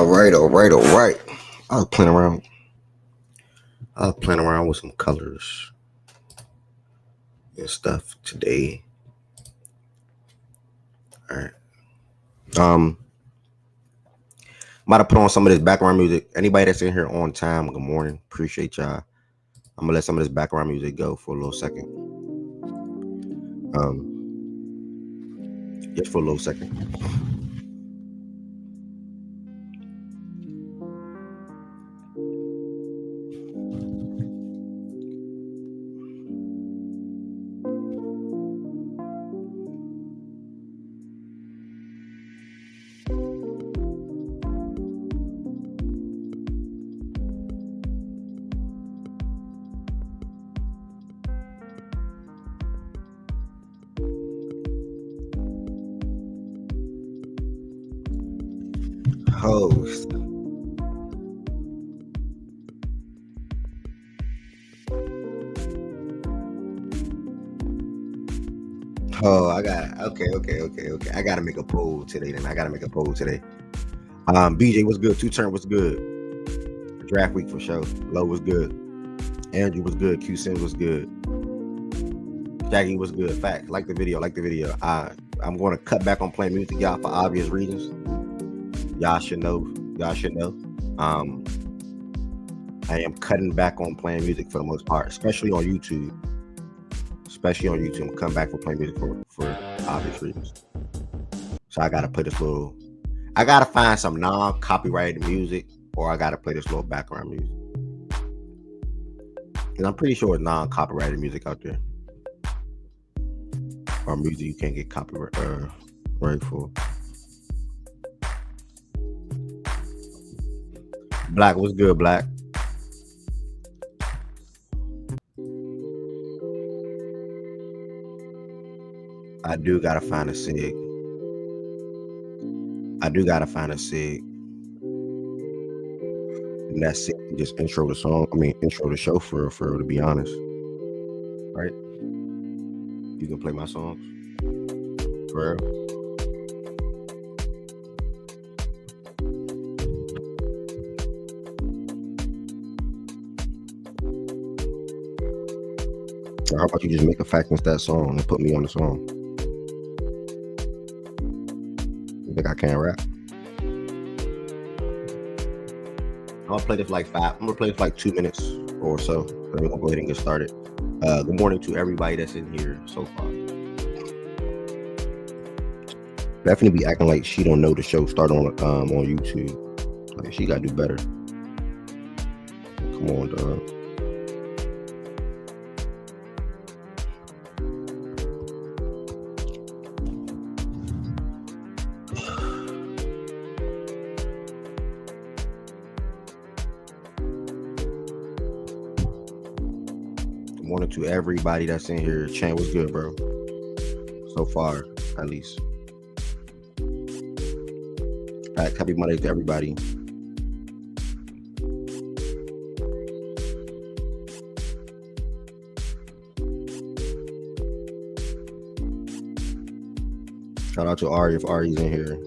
All right. I was playing around. With some colors and stuff today. All right. I'm about to put on some of this background music. Anybody that's in here on time, good morning. Appreciate y'all. I'm gonna let some of this background music go for a little second. Just for a little second. Host. Oh, I got okay. I gotta make a poll today. BJ was good. 2Turn was good. Draft week for sure. Low was good. Andrew was good. Q-Sin was good. Jackie was good. Fact. Like the video. I'm going to cut back on playing music, y'all, for obvious reasons. Y'all should know. I am cutting back on playing music for the most part, especially on YouTube. I'm coming back for playing music for obvious reasons. So I gotta find some non-copyrighted music, or I gotta play this little background music. And I'm pretty sure it's non-copyrighted music out there, or music you can't get copyright right for. Black, what's good, Black? I do gotta find a sig. And that's it. Just intro the show for to be honest. Right? You can play my songs. For real. Or how about you just make a FactsAndStats song and put me on the song? You think I can't rap? I'm gonna play this like 2 minutes or so. Then we're gonna go ahead and get started. Good morning to everybody that's in here so far. Definitely be acting like she don't know the show started on YouTube. Like she gotta do better. Come on, dog. To everybody that's in here. Chan, was good, bro? So far, at least. All right, happy Monday to everybody. Shout out to Ari if Ari's in here.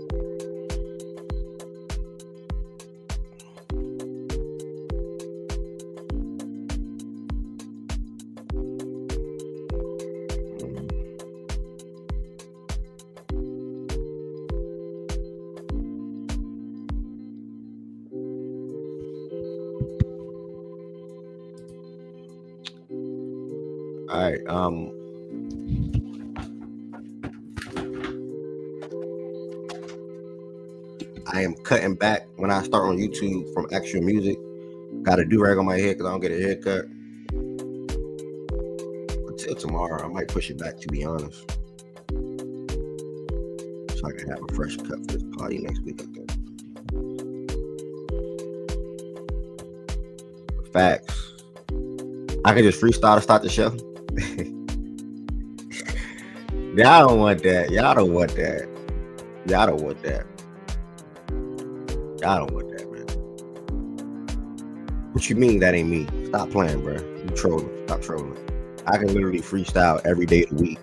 All right. I am cutting back when I start on YouTube from extra music. Got a do-rag on my head because I don't get a haircut. Until tomorrow, I might push it back, to be honest. So I can have a fresh cut for this party next week, I think. Facts. I can just freestyle to start the show. Y'all don't want that, man. What you mean that ain't me? Stop playing, bro. You trolling. Stop trolling. I can literally freestyle every day of the week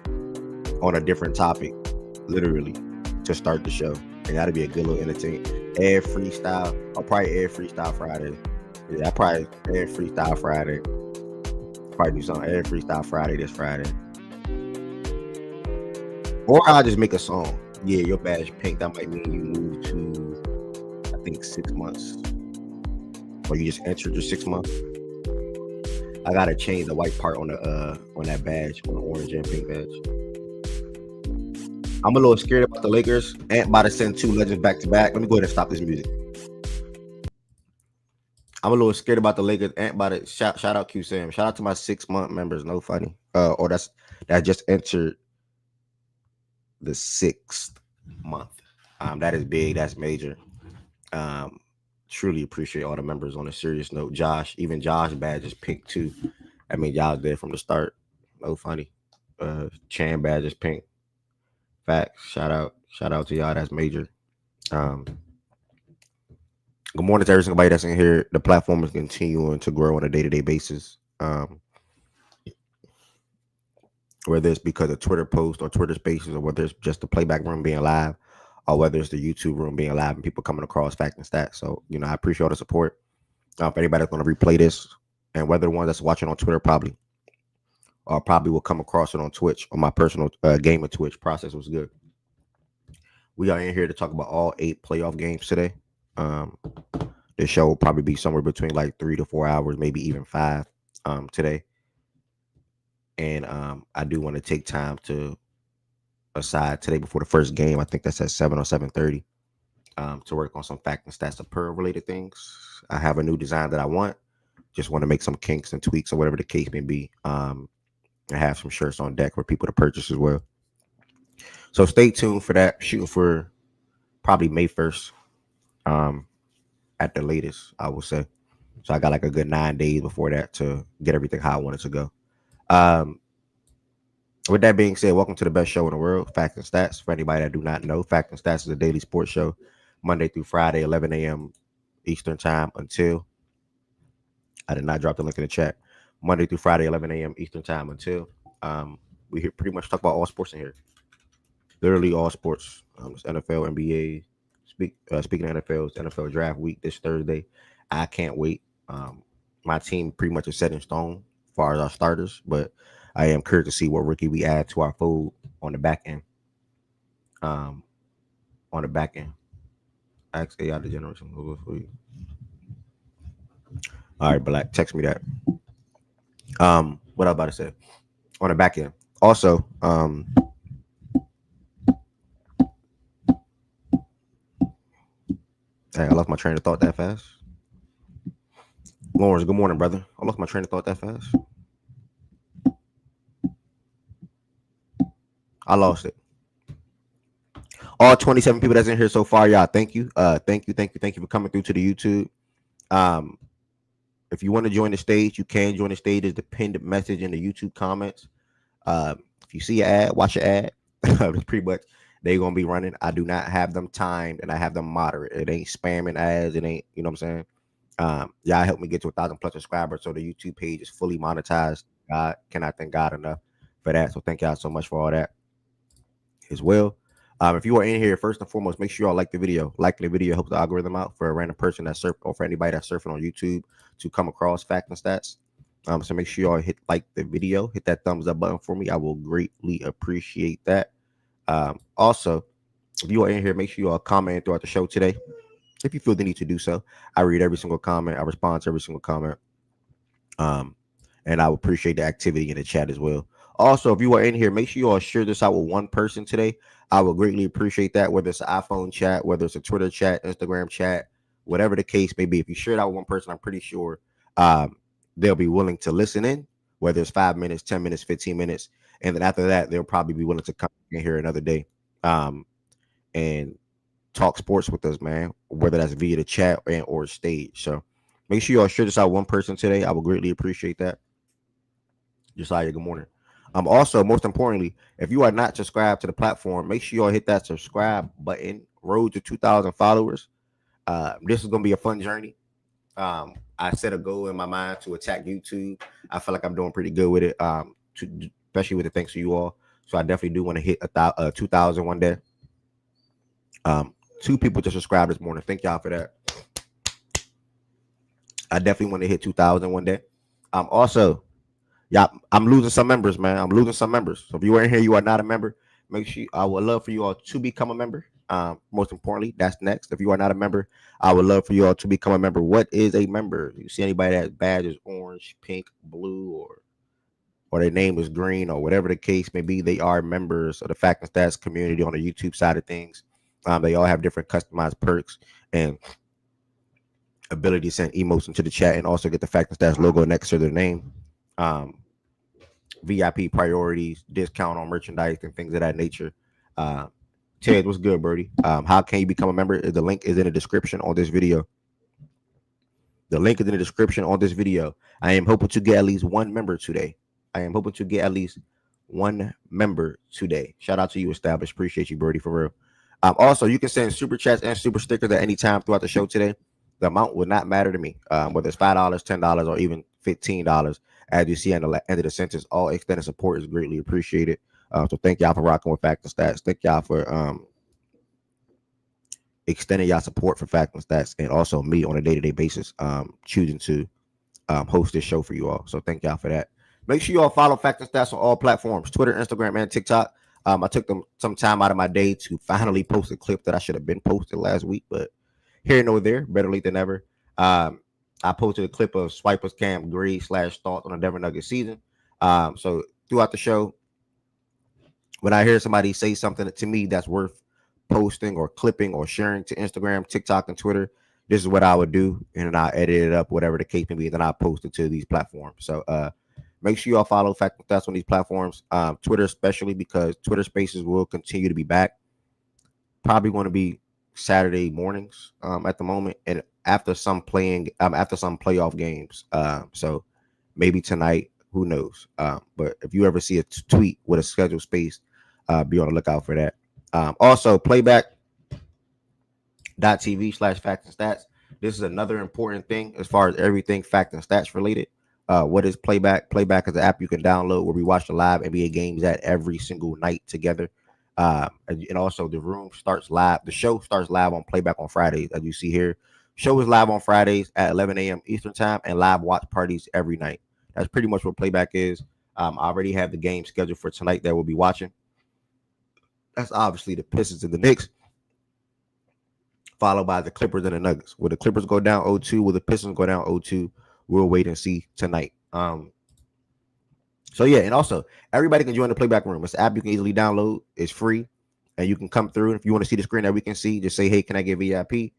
on a different topic, literally, to start the show. And that'll be a good little entertainment. Air freestyle. I'll probably air freestyle Friday. Yeah, I probably air freestyle Friday. Probably do something air freestyle Friday this Friday. Or I'll just make a song. Yeah, your badge pink. That might mean you move to, I think, 6 months. Or you just entered your 6 months. I gotta change the white part on that badge, on the orange and pink badge. I'm a little scared about the Lakers. Ant about to send 2 legends back to back. Let me go ahead and stop this music. I'm a little scared about the Lakers. Ant about it. Shout out Q Sam. Shout out to my 6-month members. No funny. Or that just entered the 6th month. That is big. That's major. Truly appreciate all the members. On a serious note, Josh, even Josh badge is pink too. I mean, y'all there from the start. No funny. Chan badge is pink. Facts. Shout out to y'all. That's major. Good morning to everybody that's in here. The platform is continuing to grow on a day-to-day basis. Whether it's because of Twitter posts or Twitter spaces, or whether it's just the playback room being live, or whether it's the YouTube room being live and people coming across Fact and Stats. So, I appreciate all the support. If anybody's going to replay this, and whether the ones that's watching on Twitter probably will come across it on Twitch, on my personal game of Twitch. Process was good. We are in here to talk about all 8 playoff games today. This show will probably be somewhere between like 3 to 4 hours, maybe even 5 today. And I do want to take time to aside today before the first game. I think that's at 7 or 7:30 to work on some Fact and Stats apparel related things. I have a new design that I want. Just want to make some kinks and tweaks or whatever the case may be. I have some shirts on deck for people to purchase as well. So stay tuned for that. Shooting for probably May 1st at the latest, I will say. So I got like a good 9 days before that to get everything how I want it to go. With that being said, welcome to the best show in the world, Facts and Stats. For anybody that do not know, Facts and Stats is a daily sports show, Monday through Friday, 11 a.m. Eastern time until, I did not drop the link in the chat, Monday through Friday, 11 a.m. Eastern time until, we here pretty much talk about all sports in here. Literally all sports. It's NFL, NBA. Speaking of NFL, it's NFL draft week this Thursday. I can't wait. My team pretty much is set in stone as far as our starters, but I am curious to see what rookie we add to our fold on the back end. Ask AI the generation. All right, Black, text me that. What I was about to say on the back end. Also, hey, I lost my train of thought that fast. Lawrence, good morning, brother. I lost my train of thought that fast. I lost it. All 27 people that's in here so far, y'all, thank you. Thank you for coming through to the YouTube. If you want to join the stage, you can join the stage. There's the pinned message in the YouTube comments. If you see an ad, watch an ad. That's pretty much they're gonna be running. I do not have them timed, and I have them moderate. It ain't spamming ads. It ain't, you know what I'm saying? Y'all help me get to 1,000+ subscribers, so the YouTube page is fully monetized. God, cannot thank God enough for that. So thank y'all so much for all that as well. If you are in here, first and foremost, make sure y'all like the video. Liking the video helps the algorithm out for a random person that's surfing, or for anybody that's surfing on YouTube to come across Fact and Stats. So make sure y'all hit like the video, hit that thumbs up button for me. I will greatly appreciate that. Also, if you are in here, make sure you are commenting throughout the show today, if you feel the need to do so. I read every single comment. I respond to every single comment. And I would appreciate the activity in the chat as well. Also, if you are in here, make sure you all share this out with one person today. I would greatly appreciate that, whether it's an iPhone chat, whether it's a Twitter chat, Instagram chat, whatever the case may be. If you share it out with one person, I'm pretty sure they'll be willing to listen in, whether it's 5 minutes, 10 minutes, 15 minutes. And then after that, they'll probably be willing to come in here another day and talk sports with us, man, whether that's via the chat and or stage. So make sure you all share this out one person today. I would greatly appreciate that. Josiah, good morning. Also, most importantly, if you are not subscribed to the platform, make sure you all hit that subscribe button. Road to 2,000 followers. This is going to be a fun journey. I set a goal in my mind to attack YouTube. I feel like I'm doing pretty good with it, especially with the thanks to you all. So I definitely do want to hit 2,000 one day. 2 people just subscribed this morning. Thank y'all for that. I definitely want to hit 2,000 one day. Also, yeah, I'm losing some members, man. I'm losing some members. So if you are in here, you are not a member. Make sure I would love for you all to become a member. Most importantly, that's next. If you are not a member, I would love for you all to become a member. What is a member? You see anybody that badge is orange, pink, blue, or their name is green, or whatever the case may be, they are members of the Fact and Stats community on the YouTube side of things. They all have different customized perks and ability to send emotes into the chat, and also get the Fact and Stats logo next to their name. VIP priorities, discount on merchandise, and things of that nature. Ted, what's good, Birdie? How can you become a member? The link is in the description on this video. The link is in the description on this video. I am hoping to get at least 1 member today. Shout out to you, Established. Appreciate you, Birdie, for real. Also, you can send super chats and super stickers at any time throughout the show today. The amount would not matter to me, whether it's $5, $10, or even $15. As you see at the end of the sentence, all extended support is greatly appreciated. So thank y'all for rocking with Fact and Stats. Thank y'all for extending y'all support for Fact and Stats, and also me on a day-to-day basis, choosing to host this show for you all. So thank y'all for that. Make sure you all follow Fact and Stats on all platforms, Twitter, Instagram, and TikTok. I took some time out of my day to finally post a clip that I should have been posted last week, but here nor there, better late than never. I posted a clip of Swiper's Camp grade / thoughts on the Denver Nuggets season. So throughout the show, when I hear somebody say something to me that's worth posting or clipping or sharing to Instagram, TikTok, and Twitter, this is what I would do, and then I'll edit it up, whatever the case may be, and then I'll post it to these platforms. So make sure you all follow Fact and Stats on these platforms, Twitter especially, because Twitter Spaces will continue to be back. Probably going to be Saturday mornings at the moment, and after some playoff games. So maybe tonight, who knows? But if you ever see a tweet with a scheduled space, be on the lookout for that. Also, playback.tv/Facts and Stats. This is another important thing as far as everything Fact and Stats related. What is Playback? Playback is an app you can download where we watch the live NBA games at every single night together. And also the room starts live. The show starts live on Playback on Fridays, as you see here. Show is live on Fridays at 11 a.m. Eastern time, and live watch parties every night. That's pretty much what Playback is. I already have the game scheduled for tonight that we'll be watching. That's obviously the Pistons and the Knicks, followed by the Clippers and the Nuggets. Will the Clippers go down 0-2? Will the Pistons go down 0-2? We'll wait and see tonight. So yeah, and also everybody can join the Playback room. It's an app you can easily download. It's free, and you can come through. If you want to see the screen that we can see, just say, "Hey, can I get VIP?"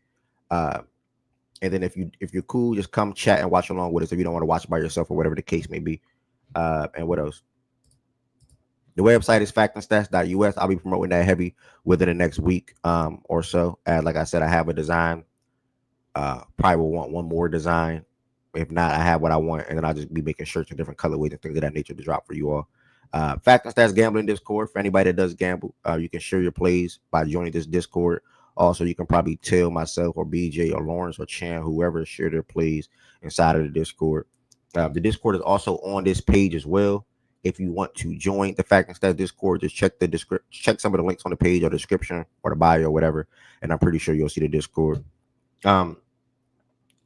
And then if you're cool, just come chat and watch along with us if you don't want to watch by yourself or whatever the case may be. And what else? The website is FactsAndStats.us. I'll be promoting that heavy within the next week or so. Like I said, I have a design. Probably will want one more design. If not, I have what I want, and then I'll just be making shirts in different colorways and things of that nature to drop for you all. Fact and Stats Gambling Discord. For anybody that does gamble, you can share your plays by joining this Discord. Also, you can probably tell myself or BJ or Lawrence or Chan, whoever, share their plays inside of the Discord. The Discord is also on this page as well. If you want to join the Fact and Stats Discord, just check check some of the links on the page or the description or the bio or whatever, and I'm pretty sure you'll see the Discord.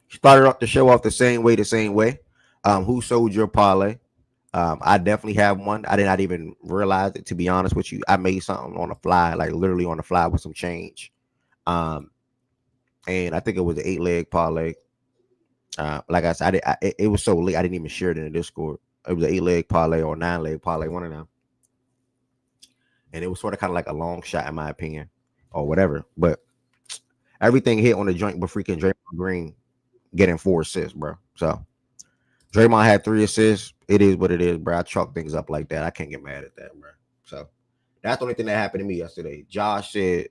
Started off the show off the same way. Who sold your parlay? I definitely have one. I did not even realize it, to be honest with you. I made something on the fly, like literally on the fly with some change. And I think it was an 8-leg parlay. Like I said, it was so late I didn't even share it in the Discord. It was an 8-leg parlay or 9-leg parlay, one of them. And it was sort of kind of like a long shot in my opinion, or whatever. But everything hit on the joint, but freaking Draymond Green getting 4 assists, bro. So Draymond had 3 assists. It is what it is, bro. I chalk things up like that. I can't get mad at that, bro. So that's the only thing that happened to me yesterday. Josh said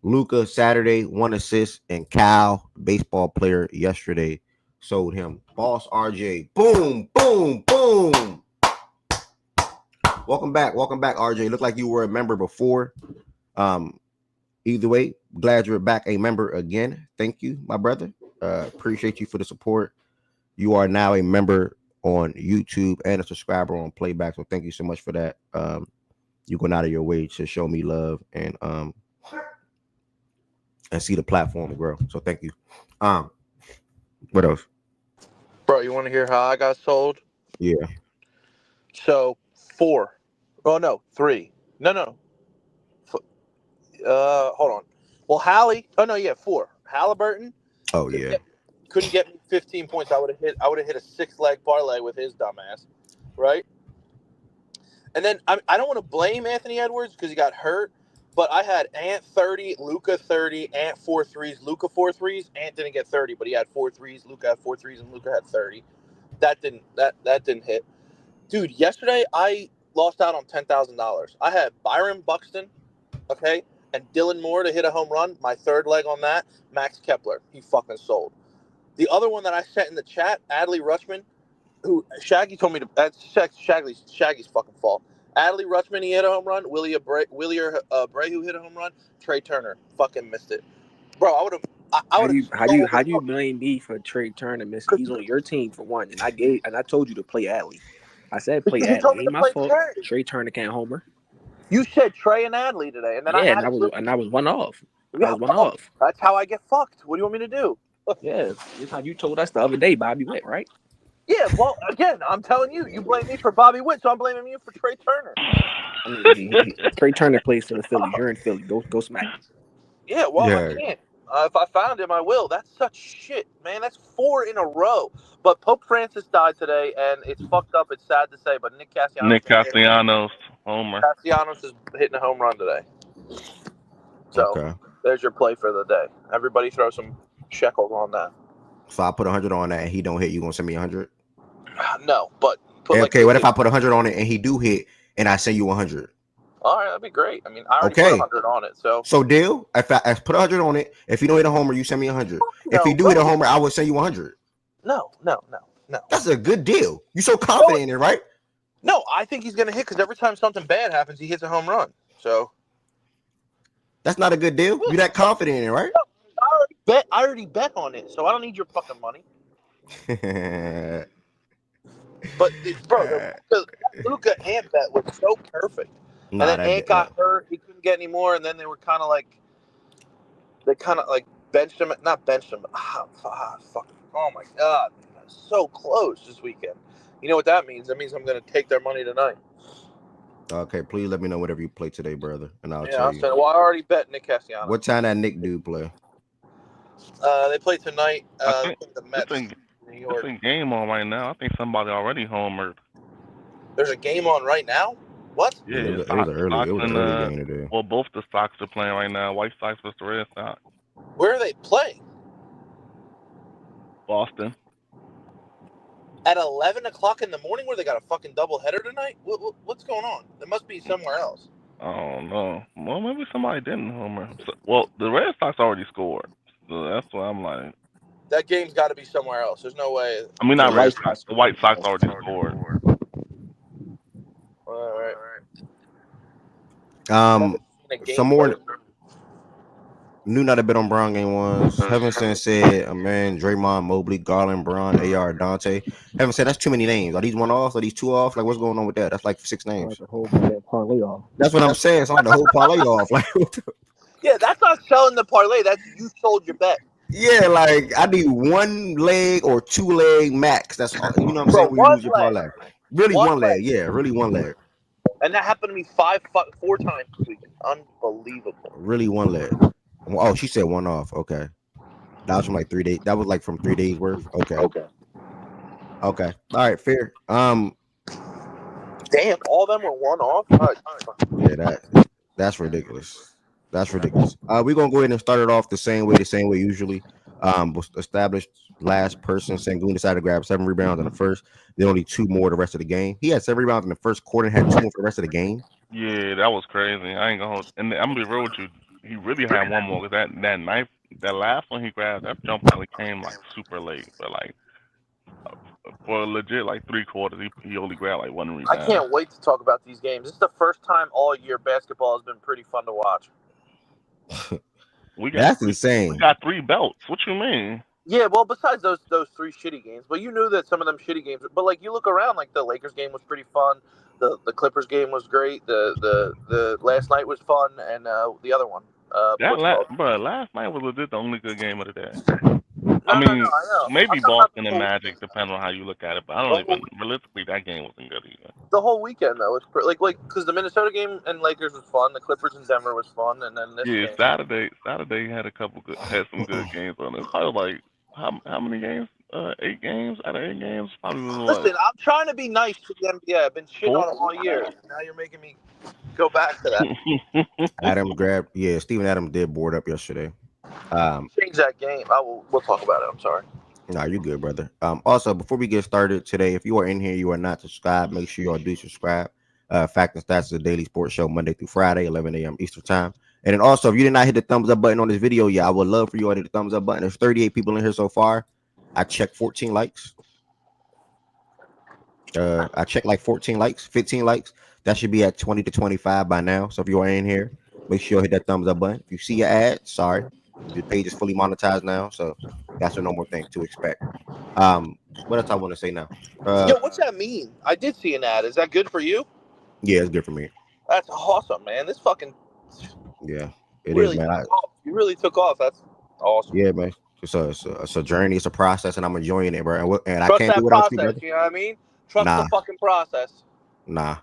Luka Saturday 1 assist, and Cal, baseball player, yesterday sold him. Boss RJ, boom, boom, boom. Welcome back, RJ. Looked like you were a member before. Either way, glad you're back a member again. Thank you, my brother. Appreciate you for the support. You are now a member on YouTube and a subscriber on Playback. So thank you so much for that. You going out of your way to show me love, and and see the platform grow. So thank you. What else? Bro, you want to hear how I got sold? Yeah. So 4. Oh no, 3. No. Hold on. Well, Hallie. Oh no, yeah, 4. Halliburton Oh couldn't yeah. get, couldn't get me 15 points. I would have hit a 6-leg parlay with his dumbass, right? And then I don't want to blame Anthony Edwards because he got hurt, but I had Ant 30, Luca 30, Ant 4 threes, Luca 4 threes. Ant didn't get 30, but he had 4 threes. Luca had 4 threes, and Luca had 30. That didn't hit. Dude, yesterday I lost out on $10,000. I had Byron Buxton, okay, and Dylan Moore to hit a home run. My third leg on that, Max Kepler. He fucking sold. The other one that I sent in the chat, Adley Rutschman, who Shaggy told me to. That's Shaggy's fucking fault. Adley Rutschman, he hit a home run. Willie Abreu hit a home run. Trey Turner fucking missed it, bro. I would have. I would have. How do you blame me for Trey Turner missing? He's on your team for one, and I told you to play Adley. I said play You told Adley. me Ain't to my play fault. Trey. Trey Turner can't homer. You said Trey and Adley today, and then I Yeah, had and I was one off. Yeah, well, that's how I get fucked. What do you want me to do? Yeah, it's how you told us the other day, Bobby Witt, right? Yeah, well, again, I'm telling you, you blame me for Bobby Witt, so I'm blaming you for Trey Turner. I mean, Trey Turner plays for the Phillies. You're in Philly. Go smack. Yeah, well, I Yeah. can't. If I found him, I will. That's such shit, man. That's 4 in a row. But Pope Francis died today, and it's fucked up. It's sad to say, but Nick Castellanos, homer. Castellanos is hitting a home run today. So Okay. there's your play for the day. Everybody throw some shekels on that. So I put 100 on that and he don't hit. You gonna send me 100? No, but put Okay. What if I put 100 on it and he do hit and I send you 100? All right, that'd be great. I mean, I already put 100 on it, so deal. If I put 100 on it, if he don't hit a homer, you send me 100. If he do hit a homer, I would send you 100. No. That's a good deal. You so confident in it, right? No, I think he's gonna hit because every time something bad happens, he hits a home run. So that's not a good deal. You that confident in it, right? No, I already bet on it, so I don't need your fucking money. But bro, the Luka Ant bet was so perfect. And then Ant got hurt; he couldn't get any more. And then they were kind of like, benched him. Not benched him. Fuck! Oh my god, man, so close this weekend. You know what that means? That means I'm gonna take their money tonight. Okay, please let me know whatever you play today, brother, and I'll tell you. Well, I already bet Nick Castellanos. What time that Nick dude play? They play tonight. I think the Mets. New York. There's a game on right now. I think somebody already homered. There's a game on right now? What? Yeah, it was an early game today. Well, both the Sox are playing right now. White Sox versus the Red Sox. Where are they playing? Boston. At 11 o'clock in the morning, where they got a fucking doubleheader tonight? What's going on? It must be somewhere else. Oh no. Well, maybe somebody didn't homer. Well, the Red Sox already scored, so that's why I'm like. That game's got to be somewhere else. There's no way. I mean, not Red Sox. The White Sox already scored. All right. Some more knew not a bit on Brown game ones. Heaven said, man, Draymond, Mobley, Garland, Braun, AR, Dante. Heaven said, that's too many names. Are these one offs? Are these two offs? Like, what's going on with that? That's like 6 names. The whole parlay off. That's what I'm saying. It's like the whole parlay off. Like, yeah, that's not selling the parlay. That's you sold your bet. Yeah, like I need 1 leg or 2 leg max. That's all. You know what I'm saying? When you lose your parlay. Really one leg. Yeah, really 1 leg. And that happened to me 4 times this week. Unbelievable. Really 1 leg. Oh, she said 1 off. Okay. That was from like 3 days. That was like from 3 days worth. Okay. All right, fair. Damn, all of them were 1 off? All right. Yeah, that's ridiculous. That's ridiculous. We're gonna go ahead and start it off the same way usually. Established last person. Sengun decided to grab 7 rebounds in the first, then only 2 more the rest of the game. He had 7 rebounds in the first quarter and had 2 more for the rest of the game. Yeah, that was crazy. I ain't gonna hold. And I'm gonna be real with you. He really had 1 more because that last one he grabbed, that jump only came like super late, but like for legit like 3 quarters, he only grabbed like 1 rebound. I can't wait to talk about these games. This is the first time all year basketball has been pretty fun to watch. That's insane. We got 3 belts. What you mean? Yeah, well, besides those 3 shitty games, but you knew that some of them shitty games. But like you look around, like the Lakers game was pretty fun. The Clippers game was great. The last night was fun, and the other one, Last night was legit the only good game of the day. No, I I mean, know. maybe I'm talking about Boston and Magic, depending on how you look at it. But I don't even realistically that game wasn't good either. the whole weekend though was like because the Minnesota game and Lakers was fun. The Clippers and Denver was fun, and then this Yeah, game. Saturday had some good games on it. Probably like how many games? 8 games out of 8 games. Probably was Listen, I'm trying to be nice to the NBA. I've been shitting on them all year. Now you're making me go back to that. what? Steven Adams did board up yesterday. Change that game. We'll talk about it. I'm sorry. Nah, you good, brother. Also, before we get started today, if you are in here, you are not subscribed, make sure you all do subscribe. Fact and Stats is a daily sports show Monday through Friday, 11 a.m. Eastern time. And then also, if you did not hit the thumbs up button on this video, I would love for you all to hit the thumbs up button. There's 38 people in here so far. I checked 14 likes. I checked like 14 likes, 15 likes. That should be at 20 to 25 by now. So if you are in here, make sure you hit that thumbs up button. If you see your ad, sorry, the page is fully monetized now, so that's a normal thing to expect. What else I want to say now? Yo, what's that mean? I did see an ad. Is that good for you? Yeah, it's good for me. That's awesome, man. This fucking it really is, man. You really took off. That's awesome. Yeah, man. It's a journey. It's a process, and I'm enjoying it, bro. And I Trust can't that do without process. you, brother. You know what I mean? Trust the fucking process. Nah.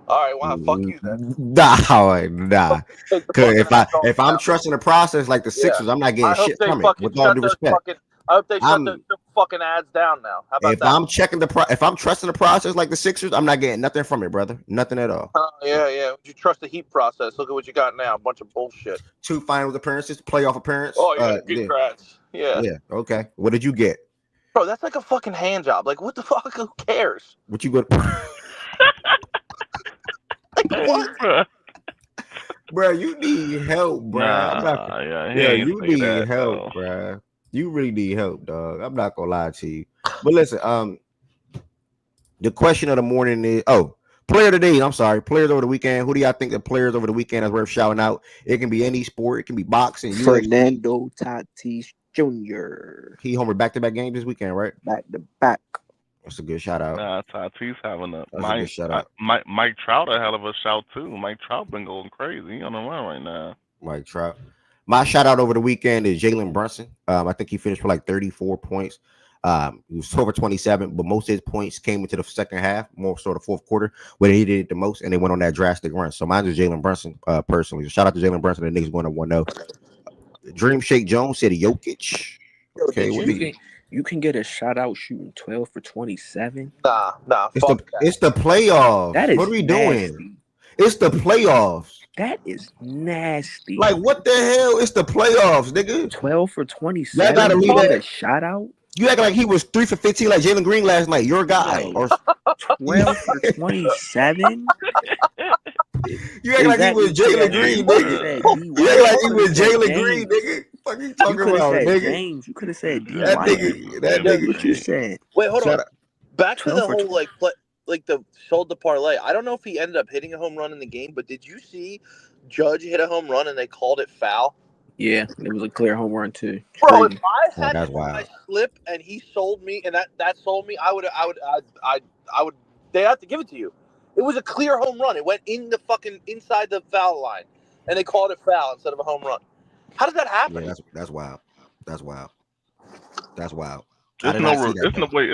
All right, wow, fuck you then. Nah. Because if I'm trusting the process like the Sixers, I'm not getting shit from it. With all due respect, I hope they shut the fucking ads down now. How about if that? if I'm trusting the process like the Sixers, I'm not getting nothing from it, brother. Nothing at all. Yeah. Would you trust the Heat process? Look at what you got now. A bunch of bullshit. 2 finals appearances, playoff appearance. Oh, yeah, congrats. Yeah. Okay. What did you get? Bro, that's like a fucking hand job. Like, what the fuck? Who cares? What you got? Like, what? Bro, you need help, bro. You need help, bro. You really need help, dog. I'm not gonna lie to you. But listen, the question of the morning is player of the day. I'm sorry, players over the weekend. Who do y'all think the players over the weekend is worth shouting out? It can be any sport, it can be boxing. Fernando Tatis Jr. He homered back-to-back games this weekend, right? Back to back. That's a good shout out. Nah, Tatis having a good shout out. Mike Trout a hell of a shout too. Mike Trout been going crazy. He on the run right now. Mike Trout. My shout out over the weekend is Jalen Brunson. I think he finished for like 34 points. He was 12 or 27, but most of his points came into the second half, more sort of fourth quarter, where he did it the most, and they went on that drastic run. So mine is Jalen Brunson, personally. So shout out to Jalen Brunson. The Knicks going to 1-0. Dream Shake Jones said Jokic. Okay, you can get a shout out shooting 12 for 27. Nah. It's the playoffs. That is what are we nasty. doing? It's the playoffs. That is nasty. Like, what the hell? It's the playoffs, nigga. 12 for 27. Y'all gotta leave that a shout out. You act like he was 3 for 15 like Jalen Green last night. You're a guy. Or 12 for 27. You act like he was Jalen Green, nigga. You act like he was Jalen Green, nigga. What you talking about, nigga? James. You could have said D. That nigga. What you said? Wait, hold on. Back to the whole like the sold the parlay. I don't know if he ended up hitting a home run in the game, but did you see Judge hit a home run and they called it foul? Yeah, it was a clear home run too. Bro, if I had my slip and he sold me and that sold me, I would. They have to give it to you. It was a clear home run. It went in the fucking inside the foul line, and they called it foul instead of a home run. How does that happen? Yeah, that's wild. That's wild. There's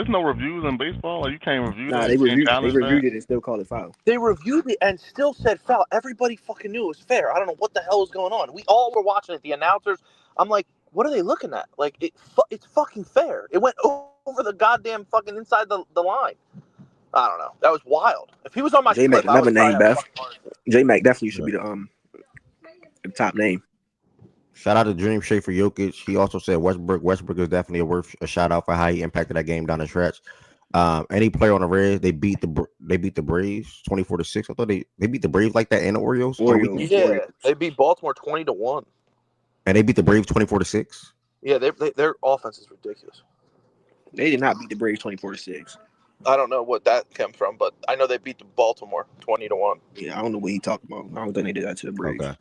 no reviews in baseball. Like, you can't review. Nah, they reviewed it and still called it foul. They reviewed it and still said foul. Everybody fucking knew it was fair. I don't know what the hell was going on. We all were watching it. The announcers. I'm like, what are they looking at? Like, it's fucking fair. It went over the goddamn fucking inside the line. I don't know. That was wild. If he was on my J-Mac, another name, Beth. J-Mac definitely should be the top name. Shout out to Dream Shake for Jokic. He also said Westbrook. Westbrook is definitely worth a shout out for how he impacted that game down the stretch. Any player on the Reds, they beat the Braves 24-6. I thought they beat the Braves like that and the Orioles. Yeah, they beat Baltimore 20-1. And they beat the Braves 24-6. Yeah, their offense is ridiculous. They did not beat the Braves 24-6. I don't know what that came from, but I know they beat the Baltimore 20-1. Yeah, I don't know what he talking about. I don't think they did that to the Braves. Okay.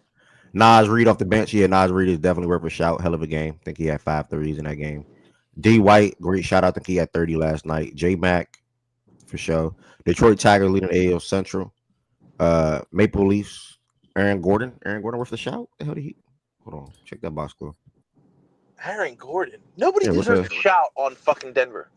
Nas Reed off the bench. Yeah, Nas Reed is definitely worth a shout. Hell of a game. I think he had 5 threes in that game. D White, great shout out. I think he had 30 last night. J Mac, for sure. Detroit Tigers leading AL Central. Maple Leafs. Aaron Gordon worth a shout. The hell did he? Hold on. Check that box score. Aaron Gordon. Nobody Yeah, what's deserves that? a shout on fucking Denver.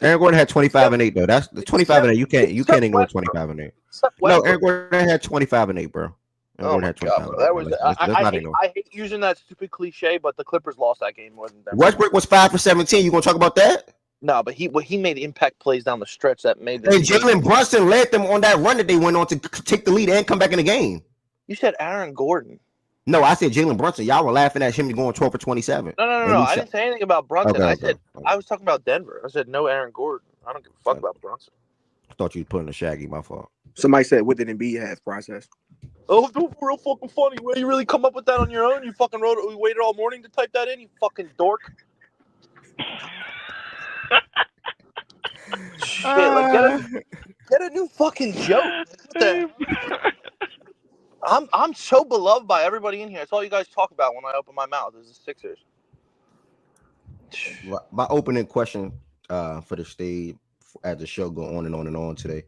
Aaron Gordon had 25 and 8 though. That's the 25 and 8. You can't Except ignore 25 and 8. Except No, Westbrook. Aaron Gordon had 25 and 8, bro. Aaron Oh Gordon my had god, 25 bro. and 8, That bro. was Let's not ignore. I hate using that stupid cliche, but the Clippers lost that game more than Denver. Westbrook was 5 for 17. You gonna talk about that? No, but he made impact plays down the stretch that made the And Jalen Brunson led them on that run that they went on to take the lead and come back in the game. You said Aaron Gordon. No, I said Jalen Brunson. Y'all were laughing at him going 12 for 27. No. I didn't say anything about Brunson. Okay. I was talking about Denver. I said no Aaron Gordon. I don't give a fuck about Brunson. I thought you were putting a Shaggy. My fault. Somebody said, what did Embiid have process? Oh, real fucking funny. Well, you really come up with that on your own? You fucking we waited all morning to type that in, you fucking dork. Shit, like get a new fucking joke. Like, I'm so beloved by everybody in here. That's all you guys talk about when I open my mouth is the Sixers. My opening question for the stage as the show go on and on and on today.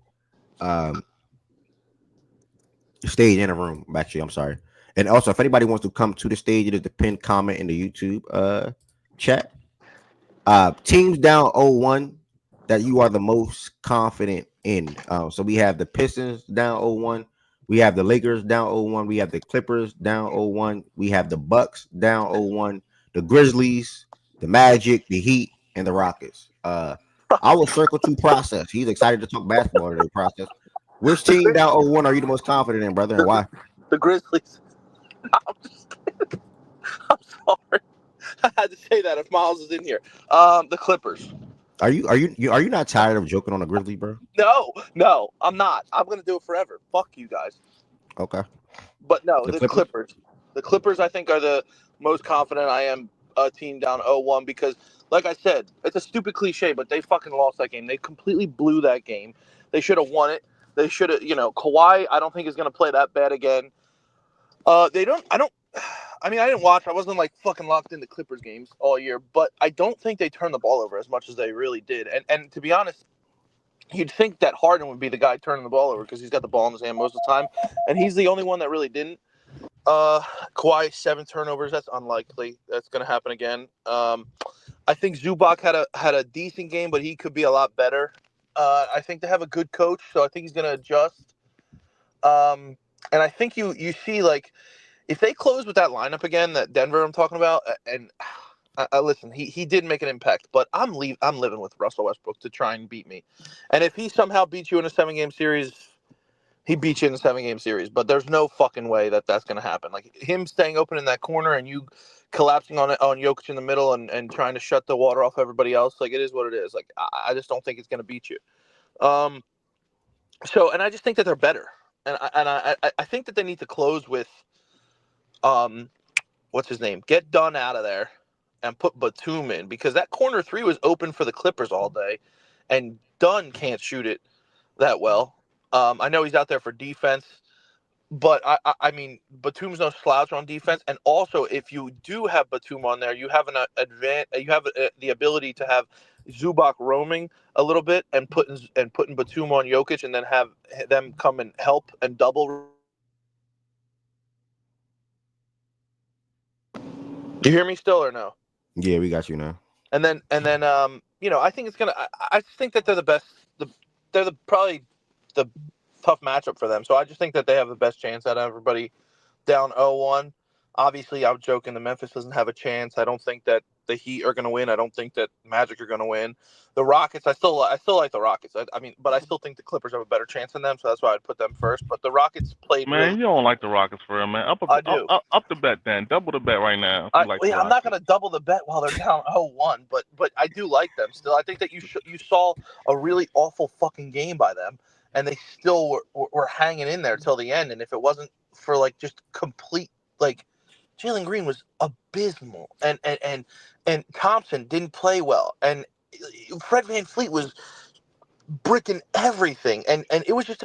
Stage in a room, actually, I'm sorry. And also, if anybody wants to come to the stage, it is the pinned comment in the YouTube chat. Teams down 0-1 that you are the most confident in. So we have the Pistons down 0-1. We have the Lakers down 0-1. We have the Clippers down 0-1. We have the Bucks down 0-1. The Grizzlies, the Magic, the Heat, and the Rockets. I will circle to process. He's excited to talk basketball today. Process. Which team down 0-1 are you the most confident in, brother, and why? The Grizzlies. I'm sorry. I had to say that if Miles is in here. The Clippers. Are you not tired of joking on the Grizzlies, bro? No, I'm not. I'm gonna do it forever. Fuck you guys. Okay. But no, the Clippers. The Clippers, I think, are the most confident I am a team down 0-1 because, like I said, it's a stupid cliche, but they fucking lost that game. They completely blew that game. They should have won it. They should have, Kawhi, I don't think is going to play that bad again. I didn't watch. I wasn't like fucking locked into Clippers games all year, but I don't think they turned the ball over as much as they really did. And to be honest, you'd think that Harden would be the guy turning the ball over because he's got the ball in his hand most of the time, and he's the only one that really didn't. Kawhi 7 turnovers. That's unlikely. That's going to happen again. I think Zubac had a decent game, but he could be a lot better. I think they have a good coach, so I think he's going to adjust. And I think you see, like, if they close with that lineup again, that Denver I'm talking about, and listen, he did make an impact, but I'm living with Russell Westbrook to try and beat me. And if he somehow beats you in a 7-game series, he beat you in a 7-game series. But there's no fucking way that's going to happen. Like, him staying open in that corner and you collapsing on Jokic in the middle and trying to shut the water off everybody else, like, it is what it is. Like, I just don't think it's going to beat you. And I just think that they're better. And I think that they need to close with, what's his name? Get Dunn out of there and put Batum in because that corner 3 was open for the Clippers all day, and Dunn can't shoot it that well. I know he's out there for defense, but I mean, Batum's no slouch on defense. And also, if you do have Batum on there, you have the ability to have Zubac roaming a little bit and putting Batum on Jokic, and then have them come and help and double. You hear me still or no? Yeah, we got you now. And then I think it's gonna. I just think that they're the best. They're probably the tough matchup for them. So I just think that they have the best chance out of everybody down 0-1. Obviously, I'm joking. The Memphis doesn't have a chance. I don't think that the Heat are going to win. I don't think that Magic are going to win. The Rockets, I still like the Rockets. But I still think the Clippers have a better chance than them. So that's why I'd put them first. But the Rockets played. Man, you don't like the Rockets for real, man. I do. Up the bet, then. Double the bet right now. I'm not going to double the bet while they're down 0-1, but I do like them still. I think that you saw a really awful fucking game by them, and they still were hanging in there till the end. And if it wasn't for like just complete like Jalen Green was abysmal, and Thompson didn't play well, and Fred VanVleet was bricking everything, and it was just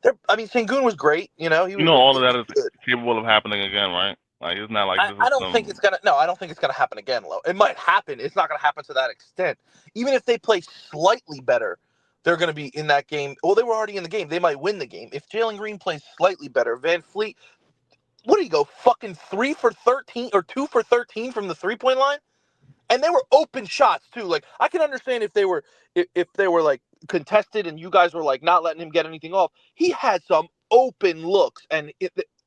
Sengun was great, he was, all of that is good. Capable of happening again, right? Like, it's not like I don't think it's gonna happen again, Lo. It might happen. It's not gonna happen to that extent. Even if they play slightly better, they're gonna be in that game. Well, they were already in the game. They might win the game if Jalen Green plays slightly better. VanVleet, what did he go? Fucking 3 for 13 or 2 for 13 from the 3-point line? And they were open shots too. Like, I can understand if they were like contested and you guys were like not letting him get anything off. He had some open looks and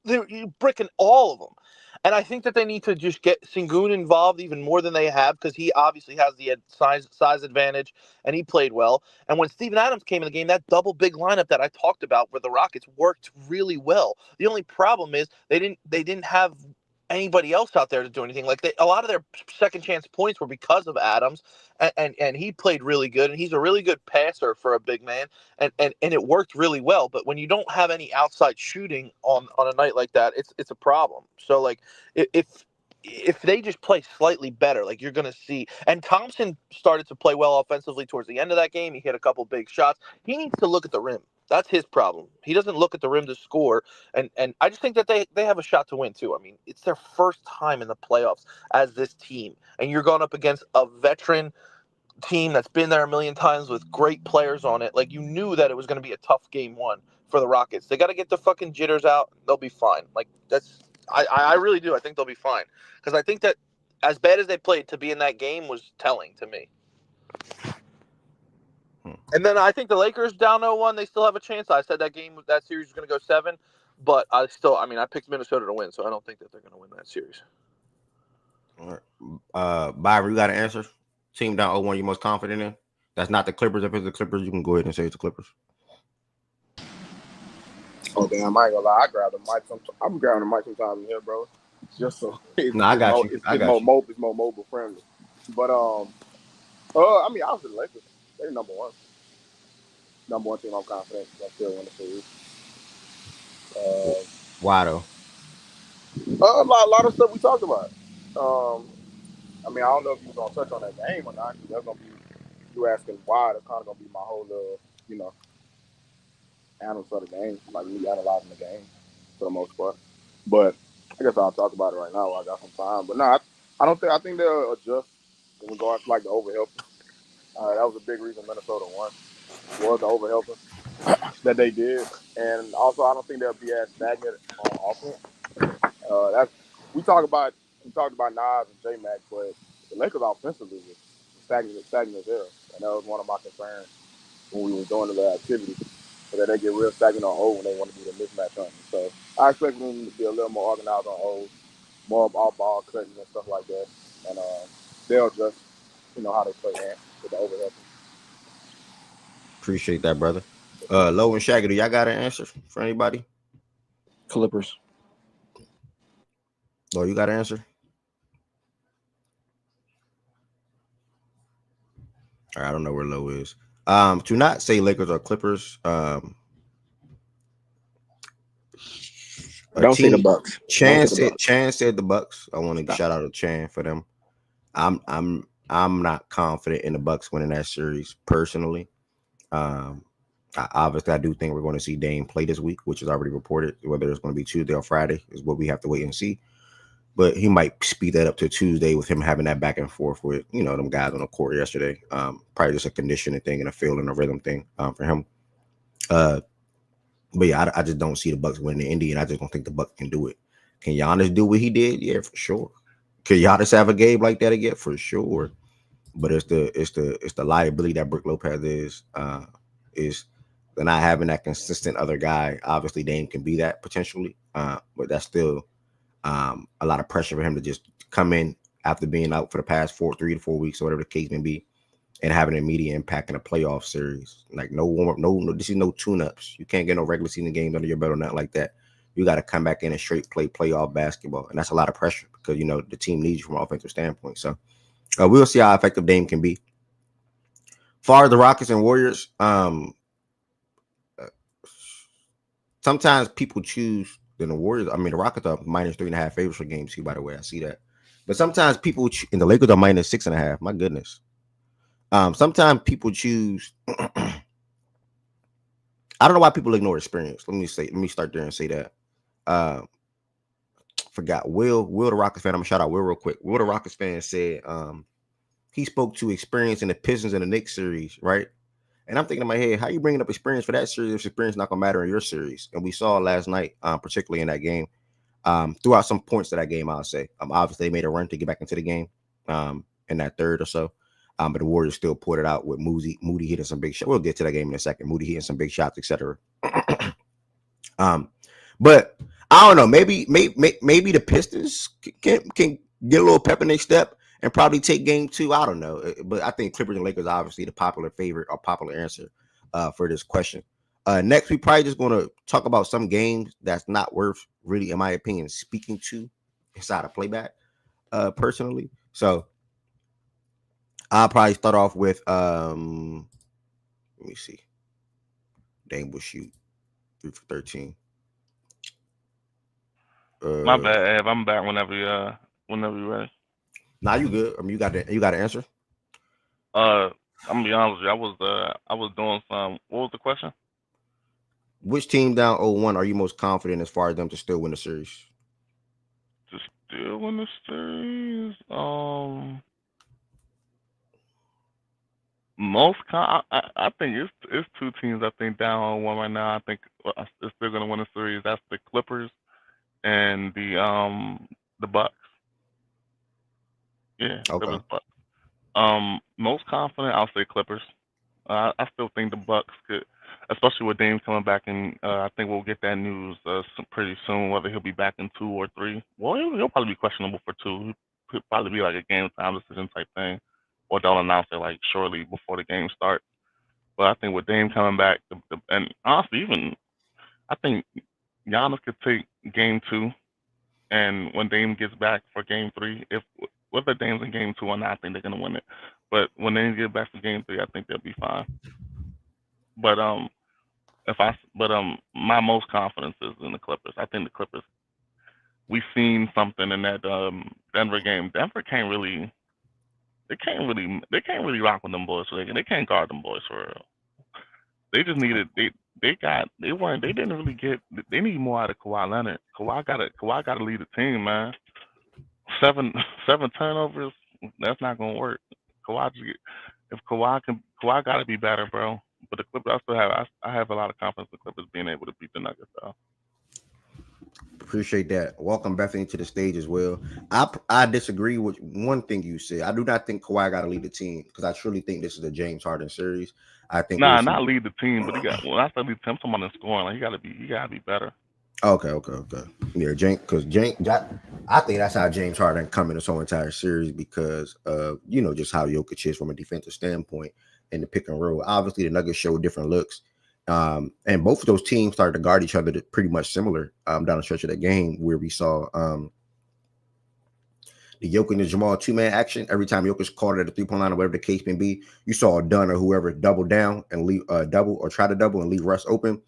they're bricking all of them. And I think that they need to just get Sengun involved even more than they have, because he obviously has the size advantage and he played well. And when Steven Adams came in the game, that double big lineup that I talked about with the Rockets worked really well. The only problem is they didn't have anybody else out there to do anything. Like, a lot of their second chance points were because of Adams, and he played really good, and he's a really good passer for a big man, and it worked really well. But when you don't have any outside shooting on a night like that, it's a problem. So like, if they just play slightly better, like, you're gonna see. And Thompson started to play well offensively towards the end of that game. He hit a couple big shots. He needs to look at the rim. That's his problem. He doesn't look at the rim to score, and I just think that they have a shot to win too. I mean, it's their first time in the playoffs as this team, and you're going up against a veteran team that's been there a million times with great players on it. Like, you knew that it was going to be a tough game one for the Rockets. They got to get the fucking jitters out. They'll be fine. Like, I really do. I think they'll be fine, because I think that as bad as they played, to be in that game was telling to me. And then I think the Lakers down 0-1, they still have a chance. I said that series was going to go 7, but I picked Minnesota to win, so I don't think that they're going to win that series. All right. Byron, you got an answer? Team down 0-1 you're most confident in? That's not the Clippers. If it's the Clippers, you can go ahead and say it's the Clippers. Oh, damn, I ain't gonna lie. I grab the mic sometimes. I'm grabbing the mic sometimes in here, bro. Just so it's more mobile friendly. But I mean, obviously the Lakers, they're number one team. I'm confident they'll still win the series. Why though? A lot of stuff we talked about. I mean, I don't know if you was gonna touch on that game or not. That's gonna be you asking why. That's kind of gonna be my whole analysis of the game, like me analyzing the game for the most part. But I guess I'll talk about it right now while I got some time. But no, I think they'll adjust in regards to like the overhelping. That was a big reason Minnesota won, was the overhelping that they did. And also I don't think they'll be as stagnant on offense. We talked about Nas and J Mac, but the Lakers offensively was stagnant as hell. And that was one of my concerns when we were doing the activity. So that they get real stagnant on O when they want to do the mismatch hunting. So I expect them to be a little more organized on O, more of ball cutting and stuff like that. And they'll just, how they play with the overhead. Appreciate that, brother. Low and Shaggy, do y'all got an answer for anybody? Clippers. Low, you got an answer? All right, I don't know where Low is. To not say Lakers or Clippers. Don't say the Bucks. Chan said the Bucks. I want to shout out to Chan for them. I'm not confident in the Bucks winning that series personally. Obviously, I do think we're going to see Dame play this week, which is already reported. Whether it's going to be Tuesday or Friday is what we have to wait and see. But he might speed that up to Tuesday with him having that back and forth with, them guys on the court yesterday. Probably just a conditioning thing and a feel and a rhythm thing for him. But yeah, I just don't see the Bucks winning the Indy, and I just don't think the Bucks can do it. Can Giannis do what he did? Yeah, for sure. Can Giannis have a game like that again? For sure. But it's the liability that Brook Lopez is they're not having that consistent other guy. Obviously, Dame can be that potentially, but that's still a lot of pressure for him to just come in after being out for the past 3 to 4 weeks or whatever the case may be, and having an immediate impact in a playoff series. Like no warm up, no this is no tune-ups. You can't get no regular season games under your belt or nothing like that. You got to come back in and straight play playoff basketball, and that's a lot of pressure because the team needs you from an offensive standpoint. So we'll see how effective Dame can be. Far as the Rockets and Warriors, sometimes people choose the Warriors. I mean, the Rockets are -3.5 favorites for game 2. By the way, I see that. But sometimes people and the Lakers are -6.5. My goodness. Sometimes people choose. I don't know why people ignore experience. Let me start there and say that. Forgot Will the Rockets fan. I'm gonna shout out Will real quick. Will the Rockets fan said he spoke to experience in the Pistons and the Knicks series, right? And I'm thinking in my head, how you bringing up experience for that series if experience not gonna matter in your series? And we saw last night, particularly in that game, throughout some points of that game, I'll say. Obviously they made a run to get back into the game in that third or so. But the Warriors still pulled it out with Moody hitting some big shots. We'll get to that game in a second. Moody hitting some big shots, etc. But I don't know. Maybe the Pistons can get a little pep in their step and probably take game 2. I don't know. But I think Clippers and Lakers are obviously the popular favorite or popular answer for this question. Next, we probably just going to talk about some games that's not worth really, in my opinion, speaking to inside of playback, personally. So I'll probably start off with let me see. Dame will shoot 3 for 13. My bad, Ev. I'm back whenever you're ready. Nah, you good. I mean, you got the answer. I'm gonna be honest with you. I was doing some. What was the question? Which team down 0-1 are you most confident as far as them to still win the series? To still win the series? I think it's 2 teams. I think down 1 right now. I think it's still gonna win the series. That's the Clippers and the Bucks. Yeah, Okay. Clippers Bucks. Most confident, I'll say Clippers. I still think the Bucks could, especially with Dame coming back, and I think we'll get that news pretty soon, whether he'll be back in 2 or 3. Well, he'll probably be questionable for 2. He'll probably be like a game time decision type thing, or they'll announce it like shortly before the game starts. But I think with Dame coming back, and honestly, even I think Giannis could take game 2, and when Dame gets back for game 3, if whether Dame's in game 2 or not, I think they're gonna win it. But when they get back for game 3, I think they'll be fine. But my most confidence is in the Clippers. I think the Clippers. We've seen something in that Denver game. Denver can't really. They can't really rock with them boys. So they can't guard them boys for real. They just needed. They didn't really get. They need more out of Kawhi Leonard. Kawhi got to lead the team, man. 7 turnovers. That's not gonna work. Kawhi got to be better, bro. But the Clippers, I have a lot of confidence in the Clippers being able to beat the Nuggets, though. Appreciate that. Welcome Bethany to the stage as well. I disagree with one thing you said. I do not think Kawhi got to lead the team because I truly think this is a James Harden series. I think not lead the team, but when I say lead the team, someone in scoring, like, he gotta be better. Okay. Yeah, I think that's how James Harden come in this whole entire series because of just how Jokic is from a defensive standpoint in the pick and roll. Obviously, the Nuggets show different looks, and both of those teams started to guard each other pretty much similar down the stretch of the game, where we saw the Jokic and the Jamal 2-man action. Every time Jokic caught it at the 3-point line or whatever the case may be, you saw Dunn or whoever double down and leave double or try to double and leave Russ open.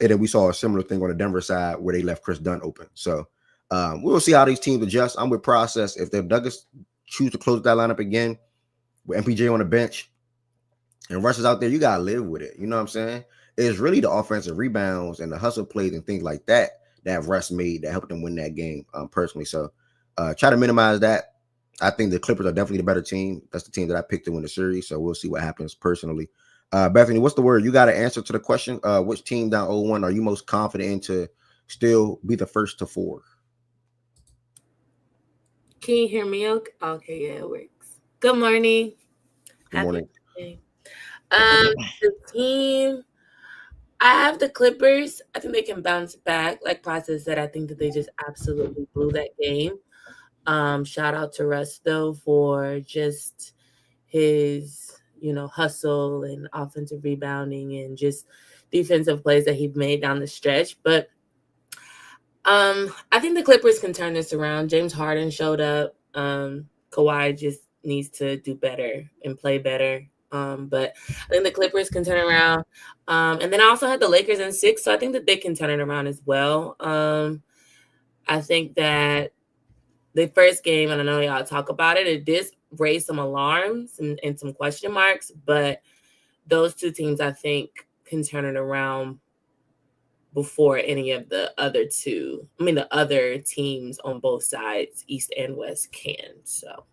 And then we saw a similar thing on the Denver side where they left Chris Dunn open. So we'll see how these teams adjust. I'm with process. If the Nuggets choose to close that lineup again with MPJ on the bench and Russ is out there, you got to live with it. You know what I'm saying? It's really the offensive rebounds and the hustle plays and things like that Russ made that helped them win that game personally. So try to minimize that. I think the Clippers are definitely the better team. That's the team that I picked to win the series. So we'll see what happens personally. Bethany, what's the word? You got to answer to the question. Which team down 0-1 are you most confident in to still be the first to 4? Can you hear me? Okay, yeah, it works. Good morning. Good morning. The team, I have the Clippers. I think they can bounce back. Like Process said, I think that they just absolutely blew that game. Shout out to Russ, though, for just his hustle and offensive rebounding and just defensive plays that he made down the stretch. But I think the Clippers can turn this around. James Harden showed up. Kawhi just needs to do better and play better. But I think the Clippers can turn around. And then I also had the Lakers in 6, so I think that they can turn it around as well. I think that the first game, and I know y'all talk about it, it did raise some alarms and some question marks, but those 2 teams, I think, can turn it around before any of the other teams on both sides, East and West, can. So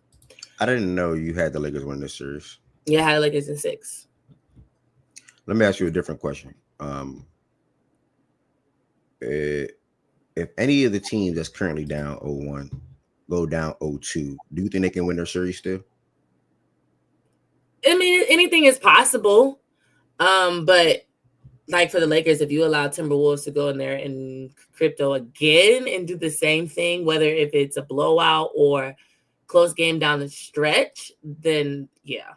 I didn't know you had the Lakers win this series. Yeah, I had Lakers in 6. Let me ask you a different question. If if any of the teams that's currently down 0-1 go down 0-2, do you think they can win their series still? I mean, anything is possible. But like for the Lakers, if you allow Timberwolves to go in there and crypto again and do the same thing, whether if it's a blowout or close game down the stretch, then yeah,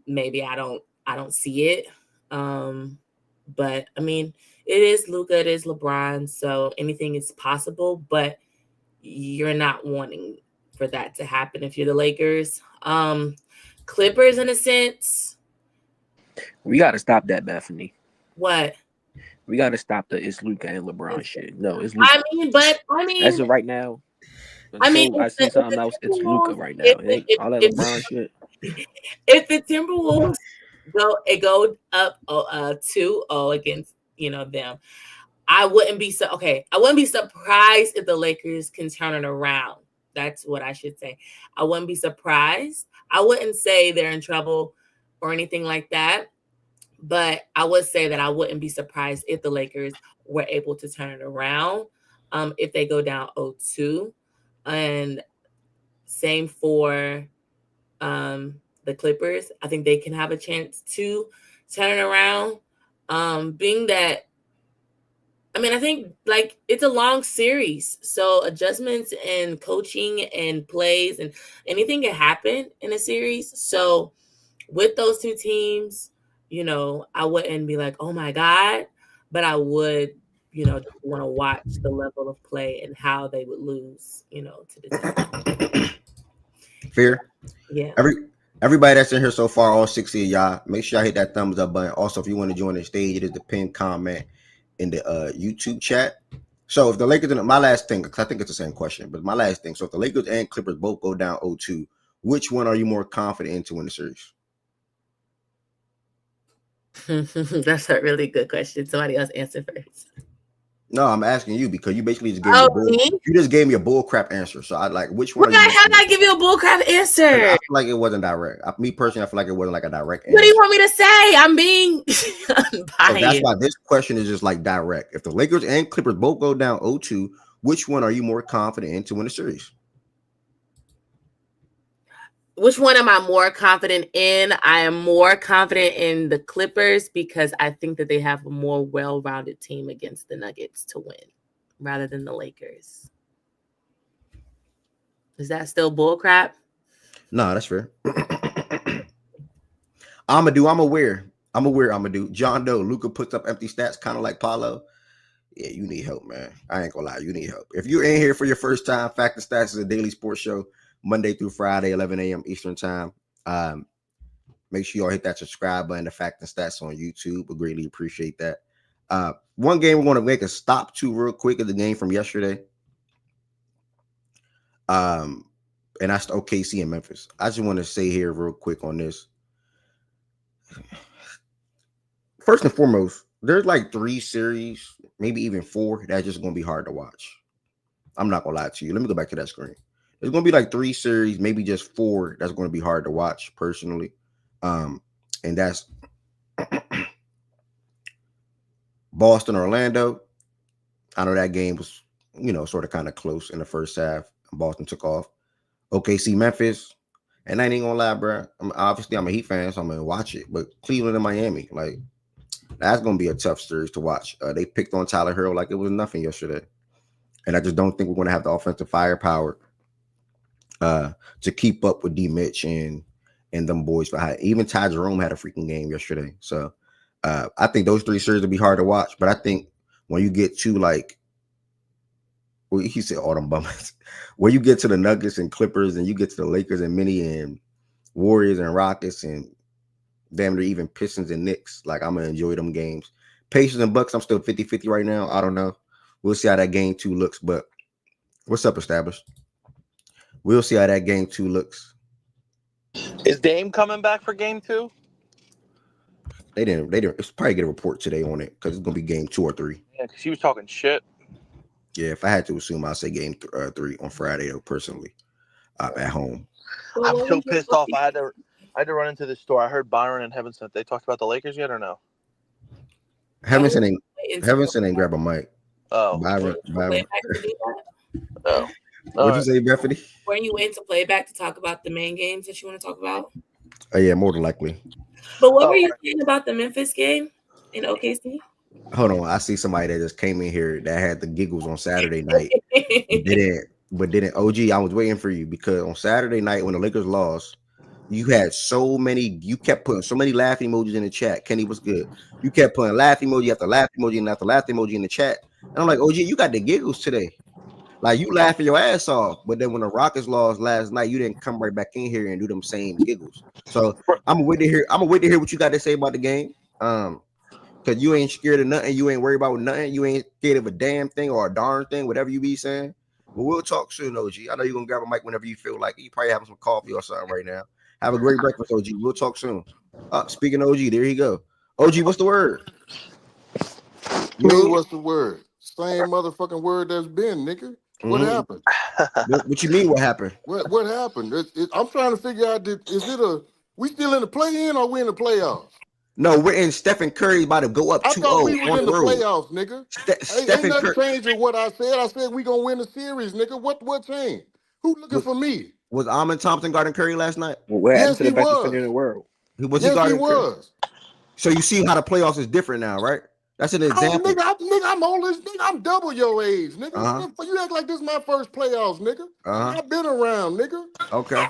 maybe I don't see it. But I mean, it is Luka, it is LeBron, so anything is possible. But you're not wanting for that to happen if you're the Lakers. Clippers, in a sense. We got to stop that, Bethany. What? We got to stop the it's Luka and LeBron shit. No, it's Luka. I mean, as of right now. Until I see something else, it's Luka right now. It ain't all that LeBron shit. If the Timberwolves go up 2-0 against them, I wouldn't be surprised if the Lakers can turn it around. That's what I should say. I wouldn't be surprised. I wouldn't say they're in trouble or anything like that, but I would say that I wouldn't be surprised if the Lakers were able to turn it around if they go down 0-2. And same for the Clippers. I think they can have a chance to turn it around. Being that, I mean, I think like it's a long series, so adjustments and coaching and plays and anything can happen in a series. So with those two teams, I wouldn't be like, oh my God, but I would, just want to watch the level of play and how they would lose, to the team. Fair. Yeah. Everybody that's in here so far, all 60 of y'all, make sure y'all hit that thumbs up button. Also, if you want to join the stage, it is the pinned comment in the YouTube chat. So if the Lakers, my last thing, because I think it's the same question, but my last thing. So if the Lakers and Clippers both go down 0-2, which one are you more confident in to win the series? That's a really good question. Somebody else answer first. No, I'm asking you because you basically just gave me a bull crap answer. So I like which one. How did I give you a bull crap answer? I feel like it wasn't direct. Me personally, I feel like it wasn't like a direct answer. What do you want me to say? I'm being unbiased. That's why this question is just like direct. If the Lakers and Clippers both go down 0-2, which one are you more confident in to win the series? Which one am I more confident in? I am more confident in the Clippers because I think that they have a more well-rounded team against the Nuggets to win rather than the Lakers. Is that still bullcrap? No, that's fair. I'm aware. John Doe, Luka puts up empty stats, kind of like Paulo. Yeah, you need help, man. I ain't gonna lie, you need help. If you're in here for your first time, Fact and Stats is a daily sports show, Monday through Friday, 11 a.m. Eastern time. Make sure y'all hit that subscribe button to Fact and Stats on YouTube. We greatly appreciate that. One game we want to make a stop to real quick is the game from yesterday. And that's the OKC in Memphis. I just want to say here real quick on this. First and foremost, there's like 3 series, maybe even 4, that's just going to be hard to watch. I'm not going to lie to you. Let me go back to that screen. There's going to be like 3 series, maybe just 4 that's going to be hard to watch personally. And that's Boston, Orlando. I know that game was, sort of kind of close in the first half. Boston took off. OKC, Memphis. And I ain't gonna lie, bro. Obviously, I'm a Heat fan, so I'm gonna watch it. But Cleveland and Miami, like, that's gonna be a tough series to watch. They picked on Tyler Herro like it was nothing yesterday, and I just don't think we're gonna have the offensive firepower to keep up with D. Mitch and them boys. Even Ty Jerome had a freaking game yesterday, so I think those 3 series will be hard to watch. But I think when you get to like, well, he said all them bummers. When you get to the Nuggets and Clippers, and you get to the Lakers and Mini and Warriors and Rockets and damn near even Pistons and Knicks, like I'm gonna enjoy them games. Pacers and Bucks, I'm still 50-50 right now. I don't know. We'll see how that game 2 looks. But what's up, Established? We'll see how that game 2 looks. Is Dame coming back for game 2? They didn't. It's probably get a report today on it because it's gonna be game 2 or 3. Yeah, because he was talking shit. Yeah, if I had to assume, I'd say game 3 on Friday, though, personally, at home. I'm so pissed off. I had to run into the store. I heard Byron and Heavenson. They talked about the Lakers yet or no? Heavenson ain't grab a mic. Oh, Byron. Playback to do that? oh. What'd you say, Bethany? Weren't you waiting to playback to talk about the main games that you want to talk about? Oh yeah, more than likely. But what were you saying about the Memphis game in OKC? Hold on, I see somebody that just came in here that had the giggles on Saturday night. but didn't OG, I was waiting for you because on Saturday night when the Lakers lost, you had you kept putting so many laughing emojis in the chat. Kenny was good. You kept putting laugh emoji after laugh emoji and after laugh emoji in the chat. And I'm like, OG, you got the giggles today. Like you laughing your ass off. But then when the Rockets lost last night, you didn't come right back in here and do them same giggles. So I'm gonna wait to hear what you got to say about the game. Because you ain't scared of nothing, you ain't worried about nothing, you ain't scared of a damn thing or a darn thing, whatever you be saying. But we'll talk soon, OG. I know you're gonna grab a mic whenever you feel like it. You probably having some coffee or something right now. Have a great breakfast, OG. We'll talk soon. Speaking of OG, there you go. OG, what's the word? Me, what's the word? Same motherfucking word that's been, nigga. What happened? What you mean? What happened? What happened? I'm trying to figure out. We still in the play-in or we in the playoffs? No, we're in. Stephen Curry about to go up 2-0 I thought we was on in the the road. playoffs, nigga. Ain't Stephen nothing Curry changed in what I said. I said we gonna win the series, nigga. What changed? Who looking for me? Was Amon Thompson guarding Curry last night? Well, what happened Yes, to the he best was. defender in the world? Was Yes, he guarding he was. Curry? So you see how the playoffs is different now, right? That's an example. Nigga, I'm older. Nigga, I'm double your age, nigga. Uh-huh. You act like this is my first playoffs, nigga. I've been around, nigga. Okay.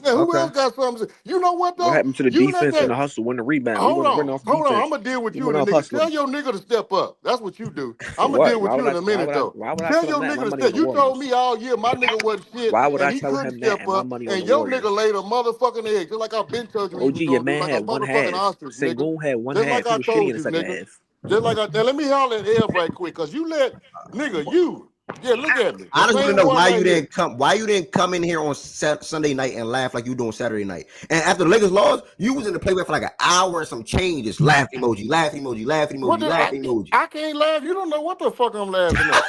Yeah, who else got something to say? You know what though? What happened to the defense and the hustle when the rebound? Hold on. Off I'm defense. gonna deal with We you went in a off nigga. hustling. Tell your nigga to step up. That's what you do. For I'm gonna what? deal with Why you would in I- a minute why would I- though. why would I Tell tell your him that? nigga My to money step. on the You told Warriors. me all year my nigga wasn't shit. Why would and I he tell couldn't him that? step And my up. money on And the your Warriors. nigga laid a motherfucking egg, just like I've been told you he was OG, your gonna do, man like a had one motherfucking half. ostrich, nigga. Sengun had one Just half. like He I was shitty in told the you, second nigga. half. Just like now let me holler at F right quick, cause you let nigga you. Yeah, look at me. The I just want to same know boy why right you here. didn't come. Why you didn't come in here on Sunday night and laugh like you doing Saturday night? And after the Lakers lost, you was in the playback for like an hour and some change. Just laugh emoji, laugh emoji, laugh emoji, laugh emoji. I can't laugh. You don't know what the fuck I'm laughing at.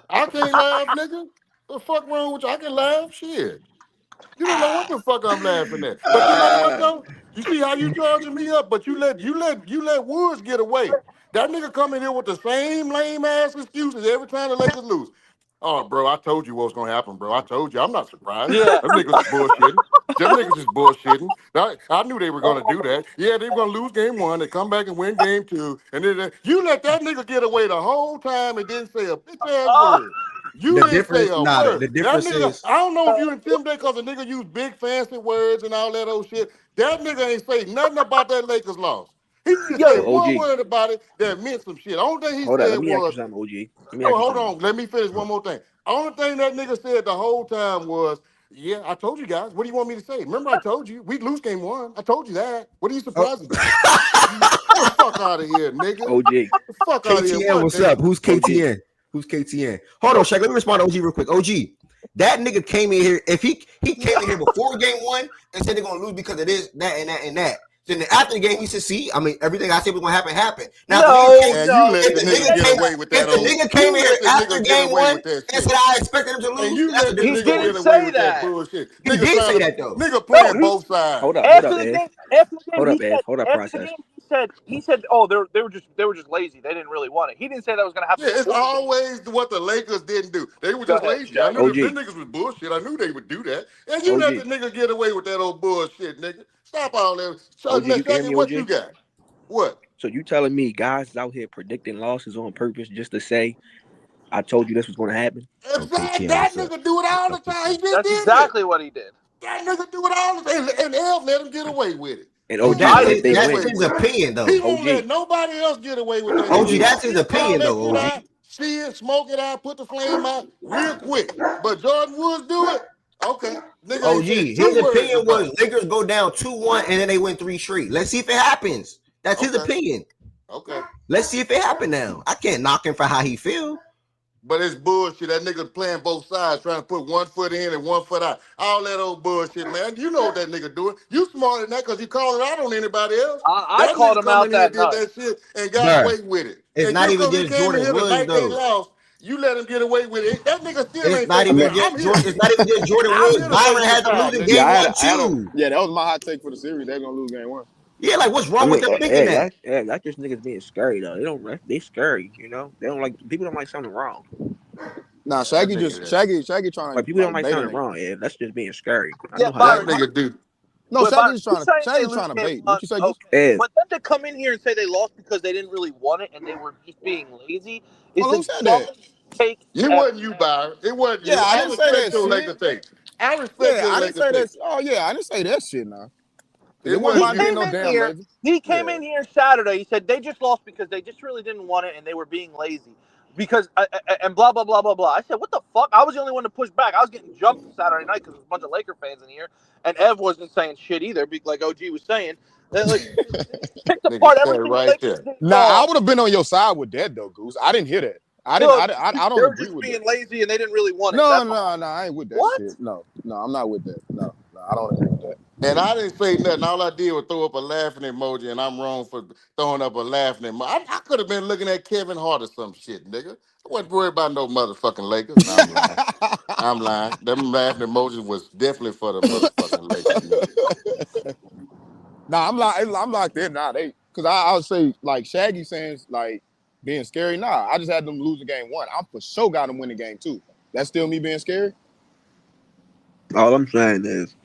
I can't laugh, nigga. The fuck wrong with you? I can laugh. Shit. You don't know what the fuck I'm laughing at. But you know what though? You see how you charging me up, but you let Woods get away. That nigga come in here with the same lame ass excuses every time the Lakers lose. Oh, bro, I told you what was gonna happen, bro. I told you. I'm not surprised. Yeah. Them niggas is bullshitting. Them niggas is bullshitting. I knew they were gonna do that. Yeah, they were gonna lose game one. They come back and win game two. And then you let that nigga get away the whole time and didn't say a bitch ass word. You The didn't say difference, a nah, word. the That difference nigga, is I don't know if you intimidated because the nigga use big fancy words and all that old shit. That nigga ain't say nothing about that Lakers loss. He didn't say So one OG, word about it that meant some shit. Only thing he hold up. said Let me ask you was, something, OG. Let me oh, ask you hold something. on. Let me finish one more thing. Only thing that nigga said the whole time was, yeah, I told you guys. What do you want me to say? Remember I told you. We'd lose game one. I told you that. What are you surprised about? Get the fuck out of here, nigga. OG, Get the fuck out of here. KTN. What, What's nigga? up? Who's OG. KTN? Who's KTN? Hold on, Shaq. Let me respond to OG real quick. OG, that nigga came in here. If he came in here before game one and said they're gonna lose because of this, that, and that, and that. Then after the game, he said, "See, I mean, everything I said was gonna happen." Now, And you let if the the nigga get nigga away with if that the old. nigga came You in here let the after nigga get game away one with that and shit. said I expected him to And lose, you that's a let the different nigga story. get away with that that. bullshit. He Nigga did trying say to that though. nigga playing both sides. Hold up, After the Ev. game, after the game, Hold he up, Ev. said. Hold up, After the process. game, he said, "Oh, they were just lazy. They didn't really want it." He didn't say that was going to happen Yeah, it's before the game. always what the Lakers didn't do. They were Go just ahead, lazy. I Shaq. knew them OG, niggas was bullshit. I knew they would do that. And you let the OG, nigga get away with that old bullshit, nigga. Stop all that. OG. You can hear Shaggy, me, what you OG? got? What? So you telling me guys is out here predicting losses on purpose just to say, I told you this was going to happen? Exactly. KTN, That what's up? nigga do it all the What's up, time. He KTN? just That's did it. exactly what he did. That nigga do it all the time. And Elf let him get away with it. And But OG, Elf and let if him they get that's away win, his with it. opinion He though. won't let OG, nobody else get away with that OG, shit. OG, that's his He'll call opinion that though. shit OG. out, see it, smoke it out, put the flame out real quick. But Jordan Woods do it. Okay. Nigga ain't OG, said his two words opinion about was it. Lakers go down 2-1 and then they win 3 straight. Let's see if it happens. That's his Okay. opinion. Okay. Let's see if it happen now. I can't knock him for how he feel. But it's bullshit. That nigga playing both sides, trying to put one foot in and one foot out. All that old bullshit, man. You know what that nigga doing. You smarter than that because you call it out on anybody else. I That called nigga him come out in here and that did night. that shit and got Bruh, away with it. it's And not just even because he just came in Jordan here the Woods night they though. lost, you let him get away with it. That nigga still It's ain't not say, even bro, just I'm here. Jordan. It's not even just Jordan I'm Woods. here to Byron waste your had them time, losing nigga. Yeah, game I one had a too. yeah, that was my hot take for the series. They're gonna lose game one. Yeah, like what's I wrong with mean, them thinking that? that's just niggas being scary though. They scary, you know. They don't like people don't like something wrong. Nah, Yeah, that Shaggy nigga. just Shaggy trying Like to people don't like like bait a something nigga. wrong. Yeah, that's just being scary. I Yeah, know how That that. Byron. nigga do. No, Well, Byron, Shaggy's you trying to saying they Shaggy's lose trying to game bait. What one? you say, Goose? Okay, Yeah. but then to come in here and say they lost because they didn't really want it and they were just being lazy is Hold on, the who said that? dumbest take It ever. wasn't you, Byron. It wasn't Yeah, you. I I didn't say respect that your shit. Laker take. I respect Yeah, your I didn't Laker say take. that. Oh yeah, I didn't say that shit now. Cause It it wasn't He wasn't by being you. came no in damn here. lazy. He came Yeah. in here Saturday. He said they just lost because they just really didn't want it and they were being lazy. Because and blah blah blah blah blah. I said, what the fuck? I was the only one to push back. I was getting jumped Saturday night because there's a bunch of Laker fans in here, and Ev wasn't saying shit either. Like OG was saying, like picked Nigga apart sat everything the right Lakers there. did Nah, I wrong. would have been on your side with that though, Goose. I didn't hear that. I didn't. Well, I they don't were agree just with that. being lazy and they didn't really want it. No, That's all. no, no. I ain't with that What? shit. No, no, I'm not with that. No, no, I don't agree with that. And I didn't say nothing. All I did was throw up a laughing emoji, and I'm wrong for throwing up a laughing emoji. I could have been looking at Kevin Hart or some shit, nigga. I wasn't worried about no motherfucking Lakers. No, I'm lying. I'm lying. Them laughing emojis was definitely for the motherfucking Lakers, nigga. Nah, I'm locked in. Nah, because I would say like Shaggy saying like being scary. Nah, I just had them lose the game one. I'm for sure got them winning game two. That's still me being scary. All I'm saying is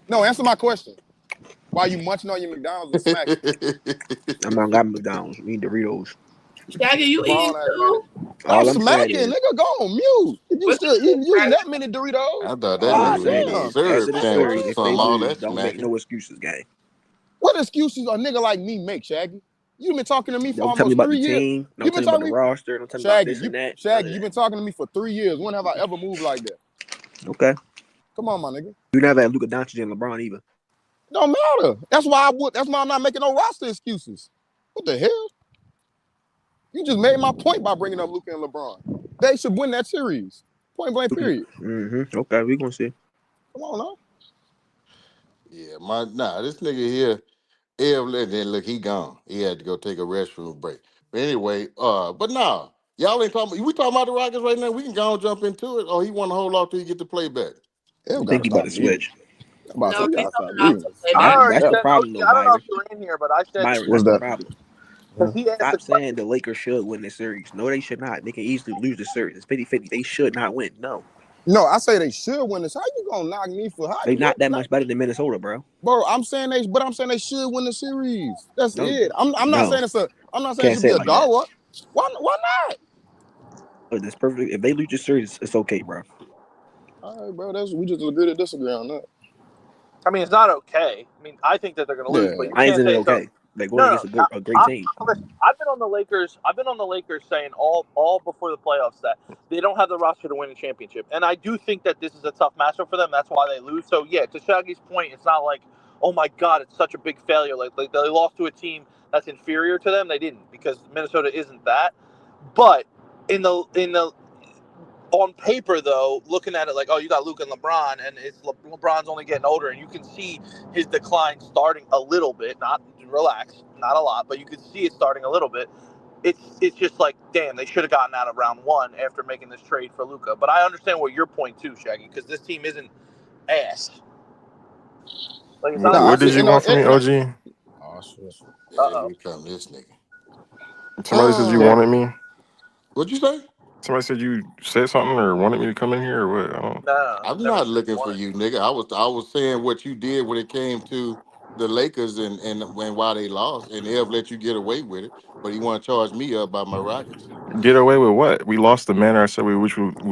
No, answer my question. Why you munching on your McDonald's and smacking? I'm not got McDonald's. We need Doritos. Shaggy, you eating Grown ass man. too? I'm All I'm saying smacking, is nigga. Go on mute. If you What's still the using that many Doritos, I thought that all I'm nigga god was saying eating damn. is syrup after the Man, sandwich series, or what? if they something, all lose, that don't make smacking. no excuses, gang. What excuses a nigga like me make, Shaggy? You been talking to me for Don't tell me almost about the 3 years. team. You Don't tell been me about talking the to me, roster. Don't tell me about Shaggy. this and that. None Shaggy, of you been that. talking to me for 3 years. When have I ever moved like that? Okay. Come on, my nigga. You never had Luka Doncic and LeBron either. Don't matter. That's why That's why I'm not making no roster excuses. What the hell? You just made my point by bringing up Luka and LeBron. They should win that series. Point blank. Period. Okay, we gonna see. Come on now. Yeah, this nigga here, then look, he gone. He had to go take a restroom break. But anyway, but nah, y'all ain't talking. We talking about the Rockets right now. We can go and jump into it. Or he want to hold off till you get the playback. Hell I gotta think you about stop to reading. switch. I'm about to say No, you he's gotta stop holding off reading. to play I back. already That's the said problem, OG. though, I don't know Byron. if you're in here, but I said Byron, What's that's the that? problem. because he asked the Stop saying question. the Lakers should win the series. No, they should not. They can easily lose the series. It's 50-50. They should not win. No. No, I say they should win this. How you gonna knock me for how They you not that not, much better than Minnesota, bro. bro? I'm saying they should win the series. That's No, it. I'm not no. saying I'm not saying it Can't should say be it a like that. dog. Why not? Look, that's perfect. If they lose the series, it's okay, bro. All right, bro. We just agree to disagree on that. I mean, it's not okay. I mean, I think that they're going to lose, but Yeah. you I ain't can't saying say it it's okay. okay. They're going No, against no. a great team. Listen, I've been on the Lakers. I've been on the Lakers saying all before the playoffs that they don't have the roster to win a championship, and I do think that this is a tough matchup for them. That's why they lose. So yeah, to Shaggy's point, it's not like, oh my God, it's such a big failure. Like they lost to a team that's inferior to them. They didn't, because Minnesota isn't that. But in the on paper, though, looking at it like, oh, you got Luke and LeBron, and LeBron's only getting older, and you can see his decline starting a little bit. Not relax, not a lot, but you can see it starting a little bit. It's just like, damn, they should have gotten out of round one after making this trade for Luka. But I understand what your point too, Shaggy, because this team isn't ass. Like it's not. Nah, I What did feel you want from me, OG? oh shit. Uh Yeah, here oh. we come, this nigga. Somebody said you wanted me. What'd you say? Somebody said you said something or wanted me to come in here or what? I don't. No, I'm never not said you looking for wanted. you, nigga. I was saying what you did when it came to the Lakers and why they lost, and they'll let you get away with it. But he want to charge me up by my Rockets. Get away with what? We lost the manner I said we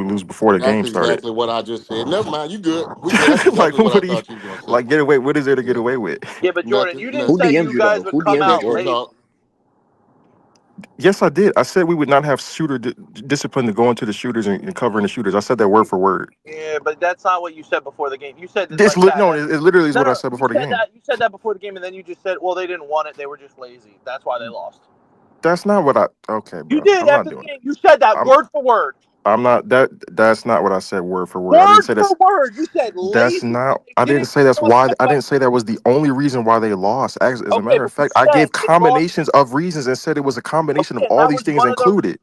lose before the That's game started. exactly what I just said. Never mind, you good. We good. That's Like exactly what I what do you thought you was gonna say. like? Get away. What is there to get Yeah, away with? Yeah, but Jordan, nothing, you didn't Who say nothing. DM'd you you guys though? would Who come DM'd you, out Picture Jordan? lazy. talk. Yes, I did. I said we would not have discipline to go into the shooters and covering the shooters. I said that word for word. Yeah, but that's not what you said before the game. You said it This like that, no, and it literally is no, what I no, said you before the said game. that. You said that before the game, and then you just said, "Well, they didn't want it; they were just lazy. That's why they lost." That's not what I. Okay, You bro. did I'm not after the doing it. game. You said that I'm. word for word. I'm not that. That's not what I said word for word. I didn't Word say for that's. word. You said That's lazy. not. They I didn't didn't say that's want why. that I by. didn't say that was the only reason why they lost. As a Okay, matter of but you fact, I said gave they lost. combinations of reasons and said it was a combination of Okay, and all that these was things one of the included. reasons.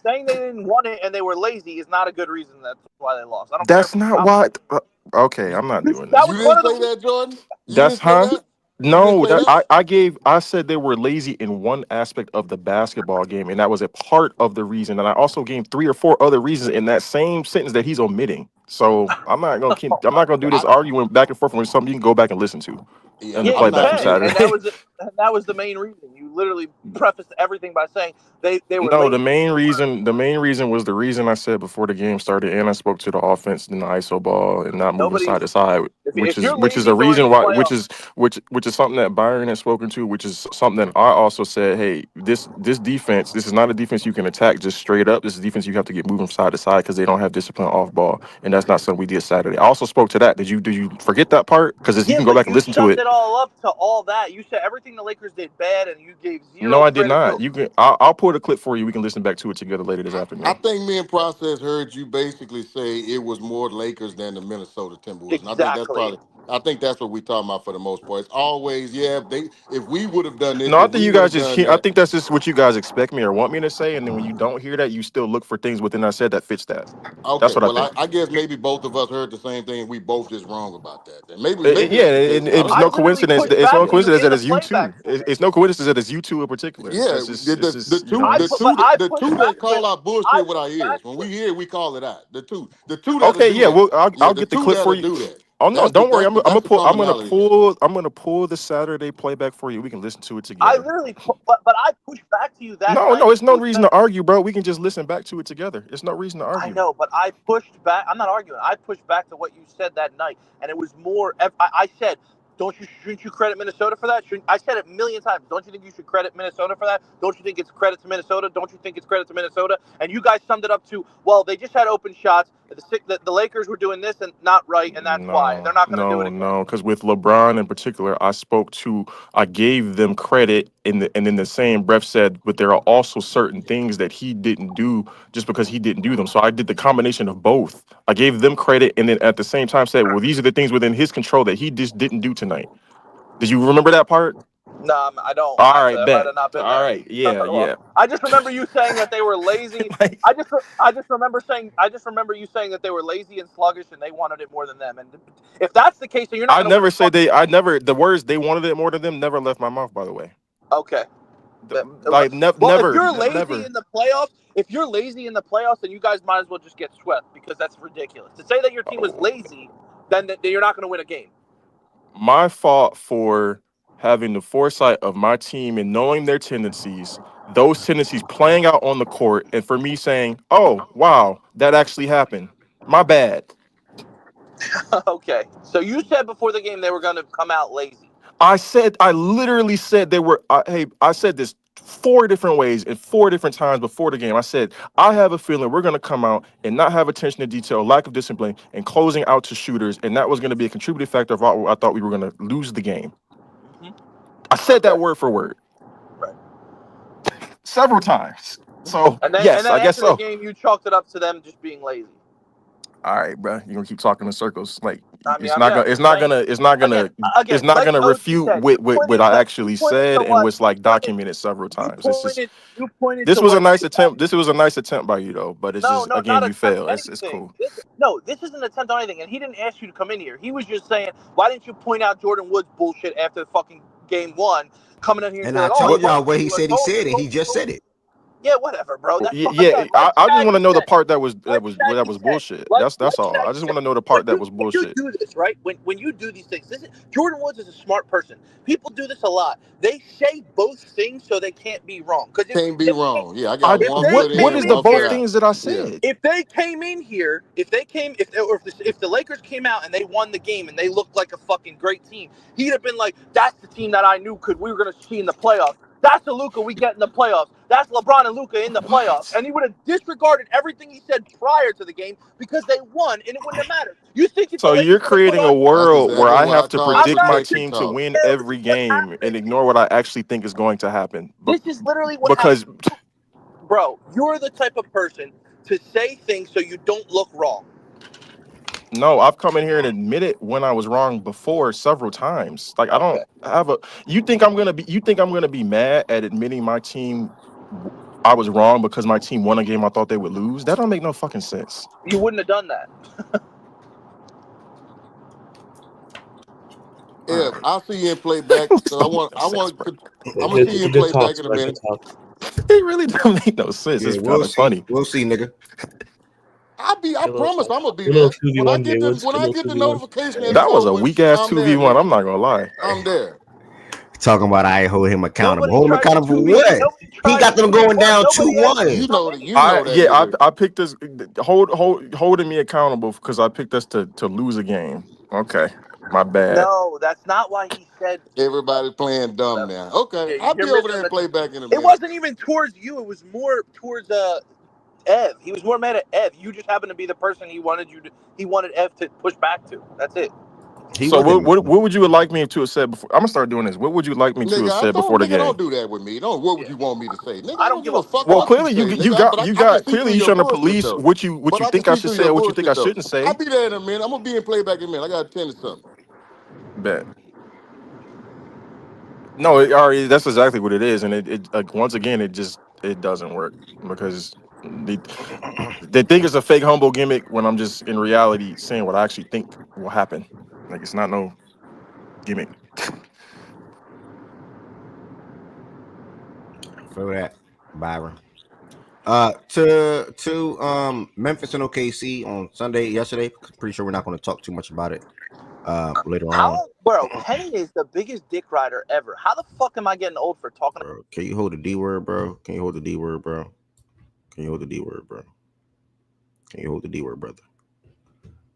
Saying they didn't want it and they were lazy is not a good reason. That's why they lost. I don't care if That's it's not not. why. Okay, I'm not doing That this, You was bro. one didn't of the say reasons. that, Jordan. You That's didn't say huh? that. You didn't No, say that that? I said they were lazy in one aspect of the basketball game, and that was a part of the reason. And I also gave 3 or 4 other reasons in that same sentence that he's omitting. So I'm not gonna do this I arguing back and forth when something you can go back and listen to yeah, and the Yeah, I'm you playback not from can, me. and Saturday. that was the main reason. You literally prefaced everything by saying they were No, lazy. the main reason was the reason I said before the game started, and I spoke to the offense in the ISO ball and not moving Nobody. side to side, If you're which is lazy a during reason the why playoffs, which is something that Byron has spoken to, which is something that I also said, hey, this defense, this is not a defense you can attack just straight up. This is a defense you have to get moving from side to side because they don't have discipline off ball, and that's not something we did Saturday. I also spoke to that. Did you forget that part? Because you yeah, can go but back and you listen to summed it. it all up to all that. You said everything the Lakers did bad, and you gave No, zero I did credit not. to. You can. I'll pull the clip for you. We can listen back to it together later this I afternoon. think me and Process heard you basically say it was more Lakers than the Minnesota Timberwolves, and Exactly. I think that's what we're talking about for the most part. It's always, yeah, if we would have done this, No, I if think we you would guys have just done hear. I that. think that's just what you guys expect me or want me to say, and then when you don't hear that, you still look for things within I said that fits that. That's Okay, what I well, think. I guess maybe both of us heard the same thing, and we both just wrong about that. Then maybe Yeah, that's the case. I it's don't I no know. literally coincidence. pushed It's no back to Yeah, you coincidence in that the it's you playback two. for it. It's no coincidence that it's you two in particular. yeah. That's just. It's just you know. I put, but I The pushed two back that with. call out I bullshit with our pushed back ears. When we with. hear, we call it out. The two that'll Okay, do yeah. that. Well, Yeah, I'll the get the two clip that'll for you. do that. Oh no, don't worry. That's the commonality there. I'm gonna pull the Saturday playback for you. We can listen to it I together. literally, but I pushed back to you that No, night. no, it's no So reason to argue, bro. We can just listen back to it together. It's no reason to I argue. know, but I pushed back. I'm not arguing. I pushed back to what you said that night, and it was more. I said, shouldn't you credit Minnesota for that? I said it a million times. Don't you think you should credit Minnesota for that? Don't you think it's credit to Minnesota? Don't you think it's credit to Minnesota? And you guys summed it up to, well, they just had open shots. The Lakers were doing this and not right, and that's why, and No, they're not going to do it no, again. no. Because with LeBron in particular, I gave them credit and in the same breath said, but there are also certain things that he didn't do just because he didn't do them. So I did the combination of both. I gave them credit and then at the same time said, well, these are the things within his control that he just didn't do tonight. Did you remember that part? No, I don't All actually. right, I might bet. have not been All there. right, yeah, yeah. I just remember you saying that they were lazy. Like, I just remember you saying that they were lazy and sluggish, and they wanted it more than them. And if that's the case, then you're not I going to win never a said fucking they. game. I never. The words they wanted it more than them never left my mouth. By the way, Okay. like Well, if never, you're lazy never. in the playoffs, then you guys might as well just get swept because that's ridiculous. To say that your team was lazy, then that you're not going to win a game. My fault for having the foresight of my team and knowing their tendencies, those tendencies playing out on the court, and for me saying, "Oh, wow, that actually happened." My bad. Okay. So you said before the game they were going to come out lazy. I literally said they were. Hey, I said this 4 different ways and 4 different times before the game. I said, I have a feeling we're going to come out and not have attention to detail, lack of discipline, and closing out to shooters. And that was going to be a contributing factor of why I thought we were going to lose the game. Hmm. I said Okay. that word for word Right. several times. So, And yes, then I guess after the so. game, you chalked it up to them just being lazy. All right, bro. You're going to keep talking in circles. Like, I mean, I'm just saying. Again, it's not like gonna like you refute said, what I you actually pointed said to and what was like you pointed documented several you times. pointed you pointed This to was a what nice they had. attempt. This was a nice attempt by you though, but it's No, just no, again not you attempt fail. It's anything. cool. This is an attempt on anything. And he didn't ask you to come in here. He was just saying, why didn't you point out Jordan Woods bullshit after the fucking game one, coming in here and And say I like, oh, he What? told went y'all to what he you. I said he told you, said, and he just said it. Yeah, whatever, bro. That's Yeah, again, like I just want to Shaggy know the said. part that was Like that Shaggy was said, bullshit. like That's all. I Shaggy just said, want to know the part that was when you bullshit. do this, right? When you do these things, Jordan Woods is a smart person. People do this a lot. They say both things so they can't be wrong. Because Can't be wrong. Yeah, I I got one they foot what came in, is the in one both foot here, out. things that I Yeah. said? if they came in here, if the Lakers came out and they won the game and they looked like a fucking great team, he'd have been like, "That's the team that I knew we were gonna see in the playoffs. That's the Luka we get in the playoffs. That's LeBron and Luka in the playoffs." What? And he would have disregarded everything he said prior to the game because they won and it wouldn't have mattered. You think if the So you're Lakers would have put creating a on? That's world where exactly I why I have to called I'm predict not my protection team to talk. win saying this every is what game and happened. ignore what I actually think is going to happen. But This is literally what happened. because Bro, you're the type of person to say things so you don't look wrong. no, I've come in here and admitted when I was wrong before several times. Like I don't Okay. have a. You think I'm gonna be mad at admitting my team? I was wrong because my team won a game I thought they would lose. That don't make no fucking sense. You wouldn't have done that. All Yeah, right. I'll see you in playback. So I'm gonna see It's you a in good talk, playback in a bro. Good minute. talk. It really don't make no sense. Yeah, It's we'll kind of see. funny. We'll see, nigga. I Good little promise talk. I'm gonna be Good little there. When I 2v1, get the Woods. when Good I little get the 2v1. notification that it's That was a over with, weak ass I'm there, 2v1. nigga. I'm not gonna lie. I'm there. Talking about I ain't hold him accountable. Nobody Hold him tried to accountable for 2v. what? Nobody He tried to got them 2v1. going down Nobody asked you 2-1. to come in here. Nigga. I picked this holding me accountable because I picked us to lose a game. Okay, my bad. No, that's not why he said Everybody playing dumb whatever. now. Okay, Yeah, I'll you're be over there and misunderstanding. play back in a It minute. wasn't even towards you. It was more towards Ev. He was more mad at Ev. You just happened to be the person he wanted Ev to push back to. That's it. He So wasn't. what would you like me to have said before? I'm gonna start doing this. What would you like me to Nigga, have I said before told the nigga game? don't do that with me. What would Yeah. you want me to say? Nigga, I I don't don't give give a a fuck Well, what you clearly say, nigga. But I can see through you're your trying to bullshit police though. what you But I can think I see should through say your or what you think I bullshit though. shouldn't I'll say. be there in a minute. I'm gonna be in playback in a minute. I gotta attend to something. Bet. No, Ari, that's exactly what it is, and it like, once again it doesn't work because they think it's a fake humble gimmick when I'm just in reality saying what I actually think will happen. Like it's not no gimmick. For that, Byron. To Memphis and OKC on Sunday yesterday. Pretty sure we're not going to talk too much about it. Later on. Bro, Kenny is the biggest dick rider ever. How the fuck am I getting old for talking? Bro, can you hold the D word, bro? Can you hold the D word, bro? Can you hold the D word, bro? Can you hold the D word, brother?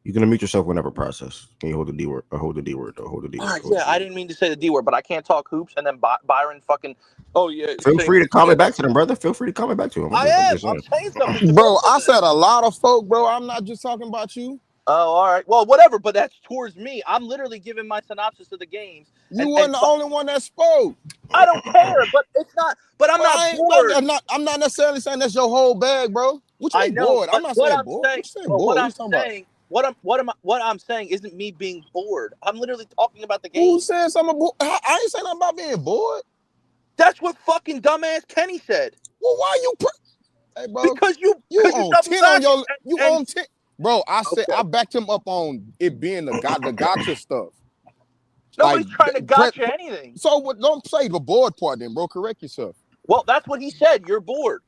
You can unmute yourself whenever process. Can you hold the D word? Or hold the D word, though. Hold the D word. Yeah, I didn't mean to say the D word, but I can't talk hoops and then Byron fucking. Oh yeah. Feel free to comment back to them, brother. Feel free to comment back to him. I'm saying something. Bro, I said a lot of folk, bro. I'm not just talking about you. Oh, all right. Well, whatever, but that's towards me. I'm literally giving my synopsis of the games. You wasn't the only one that spoke. I don't care, but it's not. But I'm not bored. I'm not necessarily saying that's your whole bag, bro. What you I mean know, bored? but I'm not what saying I'm bored. saying, What you saying but bored? what What I'm you talking about? saying, what I'm saying isn't me being bored. I'm literally talking about the Who game. said something about I ain't saying nothing about being bored. That's what fucking dumbass Kenny said. Well, why you hey, bro? Because you on 10 on your on 10. Bro, I said Okay. I backed him up on it being the gotcha stuff. Nobody's trying to gotcha anything. So what? Don't say the bored part, then, bro. Correct yourself. Well, that's what he said. You're bored.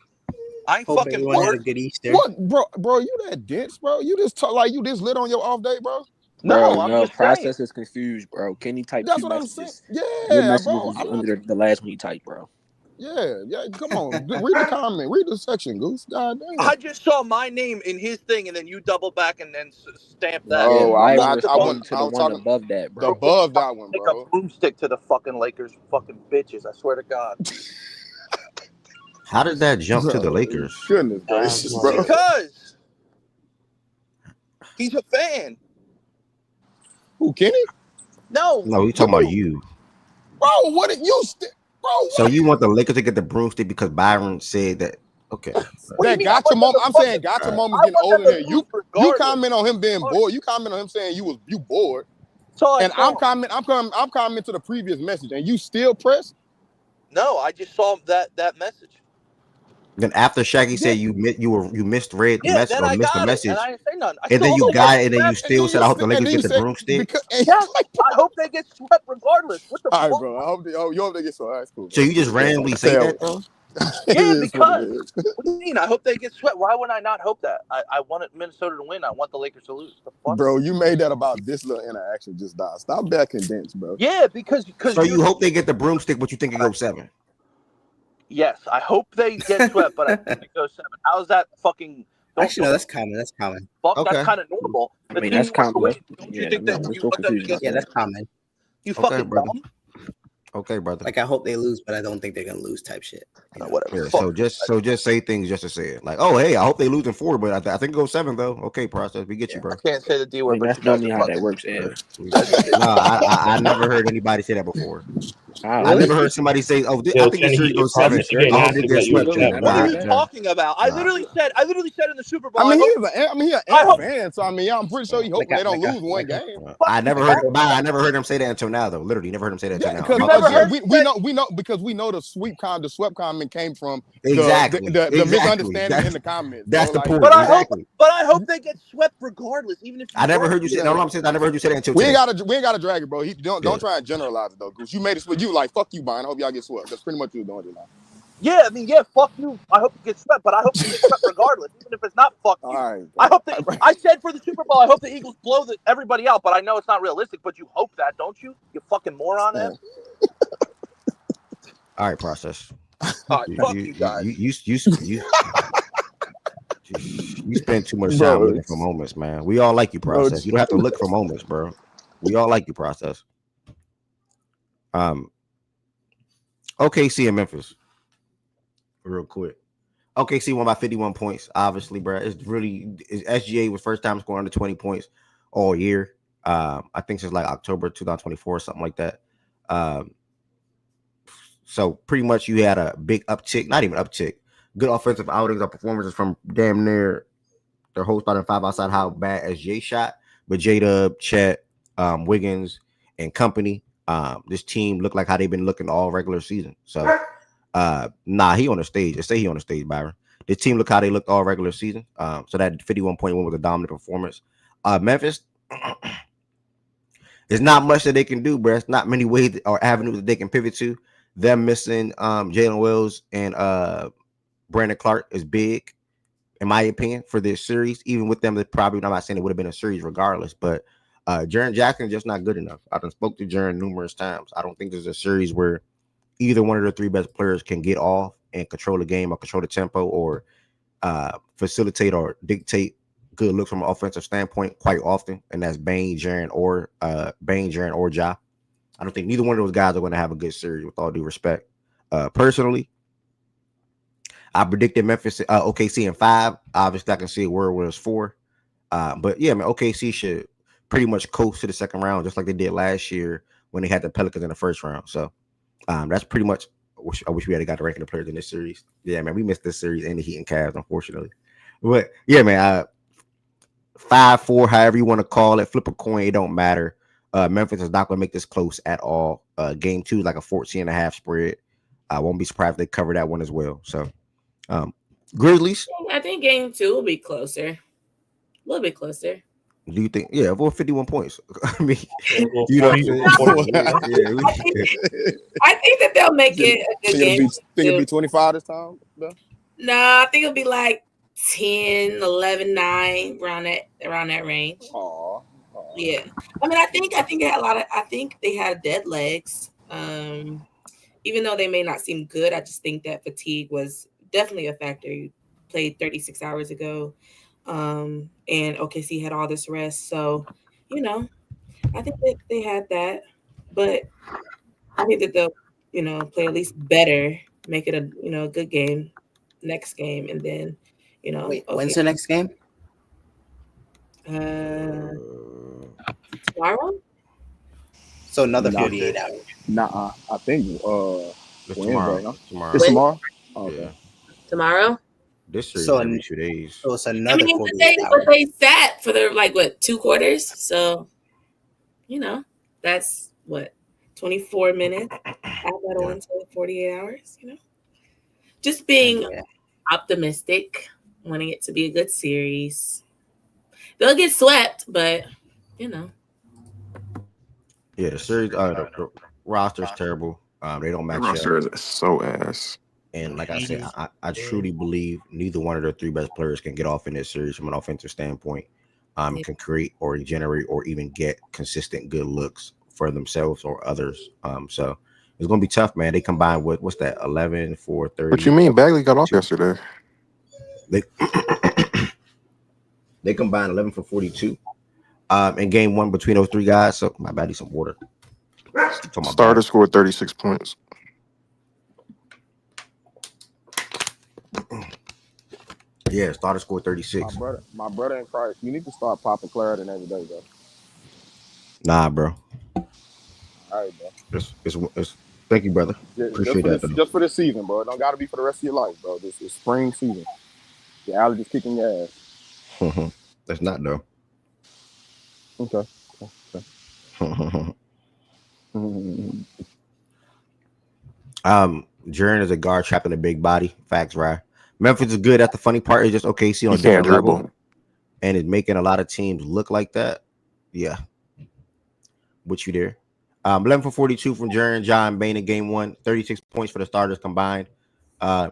I ain't fucking bored. Had a good Easter. What, bro? You that dense, bro? You just talk like you just lit on your off day, bro. No, I'm just process saying. is confused, bro. Kenny typed That's two what I'm saying. messages. Yeah, Your message bro. was under the last one you typed, bro. Yeah. Come on. Read the comment. Read the section, Goose. God damn. I just saw my name in his thing, and then you double back and then stamp that. No, Yeah, I'm Byron not. responded to I the was one talking above that, bro. above that one, Take bro. a broomstick to the fucking Lakers, fucking bitches. I swear to God. How did that jump to the Lakers? Goodness gracious, bro. Because he's a fan. Who, Kenny? No, we talking about you, bro. What did you? Bro, what? So you want the Lakers to get the broomstick because Byron said that? Okay. That gotcha moment. I'm saying gotcha moment getting older than you. You comment on him being bored. You comment on him saying you bored. And I'm commenting to the previous message, and you still press? No, I just saw that message. Then after Shaggy said you misread the message or missed the message, and I didn't say nothing. And then you got it, and then you still said I hope the Lakers get the broomstick. Yes, I hope they get swept regardless. What the All right, fuck? bro. I hope you hope they get so. All right, cool. So you just randomly say that, though? Yeah, because what do you mean? I hope they get swept. Why would I not hope that? I wanted Minnesota to win. I want the Lakers to lose. The fuck? Bro, you made that about this little interaction. Just die. Stop that condensed, bro. Yeah, because so you hope they get the broomstick, but you think it goes 7. Yes, I hope they get swept, but I think it goes 7. How's that fucking? Actually, no, that's common. That's common. Fuck, okay. That's kind of normal. I mean, that's common. Don't you think that? Yeah, that's common. You fucking dumb. Okay, brother. Like I hope they lose, but I don't think they're gonna lose. Type shit. No, whatever. Yeah, so just say things just to say it. Like, oh hey, I hope they lose in 4, but I think it goes 7 though. Okay, process. We get you, bro. I can't say the D word, but that's normally how that works. Yeah. No, I never heard anybody say that before. I never heard somebody say, "Oh, I think the series goes 7. I hope they get swept." What are you talking about? I literally said in the Super Bowl. I mean, he an Ant fan, so I mean, yeah, I'm pretty sure he hoping they don't lose one game. I never heard him say that until now, though. Literally, never heard him say that until now. Because we know because we know the swept comment came from the misunderstanding in the comments. That's the point. But I hope they get swept regardless, even if I never heard you say. No, I'm saying I never heard you say that until we today. ain't gotta drag it, bro. Don't try and generalize it though, Goose. You made it swept. You like fuck you, Brian. I hope y'all get swept. That's pretty much what you're doing now. Yeah, I mean, fuck you. I hope you get swept, but I hope you get swept regardless, even if it's not fuck you. Right, I hope I said for the Super Bowl, I hope the Eagles blow everybody out, but I know it's not realistic. But you hope that, don't you? You fucking moron, man. All right, process. All right, fuck you guys. You spend too much time looking for moments, man. We all like you, process. You don't have to look for moments, bro. We all like you, process. OKC and Memphis. Real quick. OKC won by 51 points. Obviously, bro. SGA was first time scoring under 20 points all year. I think since like October 2024 or something like that. So pretty much you had a big uptick, not even uptick. Good offensive outings or performances from damn near their whole starting five outside how bad SGA shot. But J-Dub, Chet, Wiggins, and company. This team looked like how they've been looking all regular season. So, he on the stage. Just say he on the stage, Byron. This team look how they looked all regular season. So that 51 point win was a dominant performance. Memphis, there's not much that they can do, bro. It's not many ways or avenues that they can pivot to. Them missing Jalen Wells and Brandon Clark is big, in my opinion, for this series. Even with them, I'm not saying it would have been a series regardless, but Jaren Jackson just not good enough. I done spoke to Jaren numerous times. I don't think there's a series where either one of the three best players can get off and control the game or control the tempo or facilitate or dictate good looks from an offensive standpoint quite often, and that's Bane, Jaren, or Ja. I don't think neither one of those guys are going to have a good series, with all due respect. Personally, I predicted Memphis, OKC in 5. Obviously, I can see where it was 4. But yeah, man, OKC should pretty much coast to the second round, just like they did last year when they had the Pelicans in the first round. So that's pretty much. I wish we had got the ranking of players in this series. Yeah, man, we missed this series and the Heat and Cavs, unfortunately. But yeah, man, 5-4, however you want to call it, flip a coin, it don't matter. Memphis is not going to make this close at all. Game 2 is like a 14.5 spread. I won't be surprised if they cover that one as well. So, Grizzlies. I think game 2 will be closer, a little bit closer. Do you think? Yeah, for 51 points. I mean, you know, I think that they'll make it a good game. Think it'll be 25 this time? No, I think it'll be like 10, 11, 9, around that range. Aww. Yeah, I mean, I think they had I think they had dead legs. Even though they may not seem good, I just think that fatigue was definitely a factor. You played 36 hours ago. And OKC had all this rest, so I think that they had that, but I think that they'll play at least better, make it a good game next game, and then Wait, when's the next game? Tomorrow. So another 48 hours. Nah, I think it's tomorrow. Huh? It's tomorrow. Okay. Yeah. Tomorrow. This series every 2 days. So it's another 48 hours. But they sat for their 2 quarters. So, that's 24 minutes. Add that on to 48 hours. Just being optimistic, wanting it to be a good series. They'll get swept, but Yeah, the series, the roster's terrible. They don't match up. Roster is so ass. And like I said, I truly believe neither one of the 3 best players can get off in this series from an offensive standpoint. Can create or generate or even get consistent good looks for themselves or others. So it's gonna be tough, man. They combined with what's that, 11 for 30. What you mean? Bagley got off yesterday. They combined 11 for 42 in game 1 between those 3 guys. So my bad, need some water. Starter scored 36 points. Yeah, starter scored 36. My brother in Christ, you need to start popping Claritin every day, bro. Nah, bro. All right, bro. It's Thank you, brother. Just Appreciate for that, this, though. just for this season, bro. It don't got to be for the rest of your life, bro. This is spring season. The allergies kicking your ass. That's not though. Okay. Jaren is a guard trapped in a big body. Facts, right? Memphis is good. That's the funny part. Is just OKC on He a different can't level, dribble. and is making a lot of teams look like that. Yeah, with you there. 11 for 42 from Jaren John Bain in game one. 36 points for the starters combined.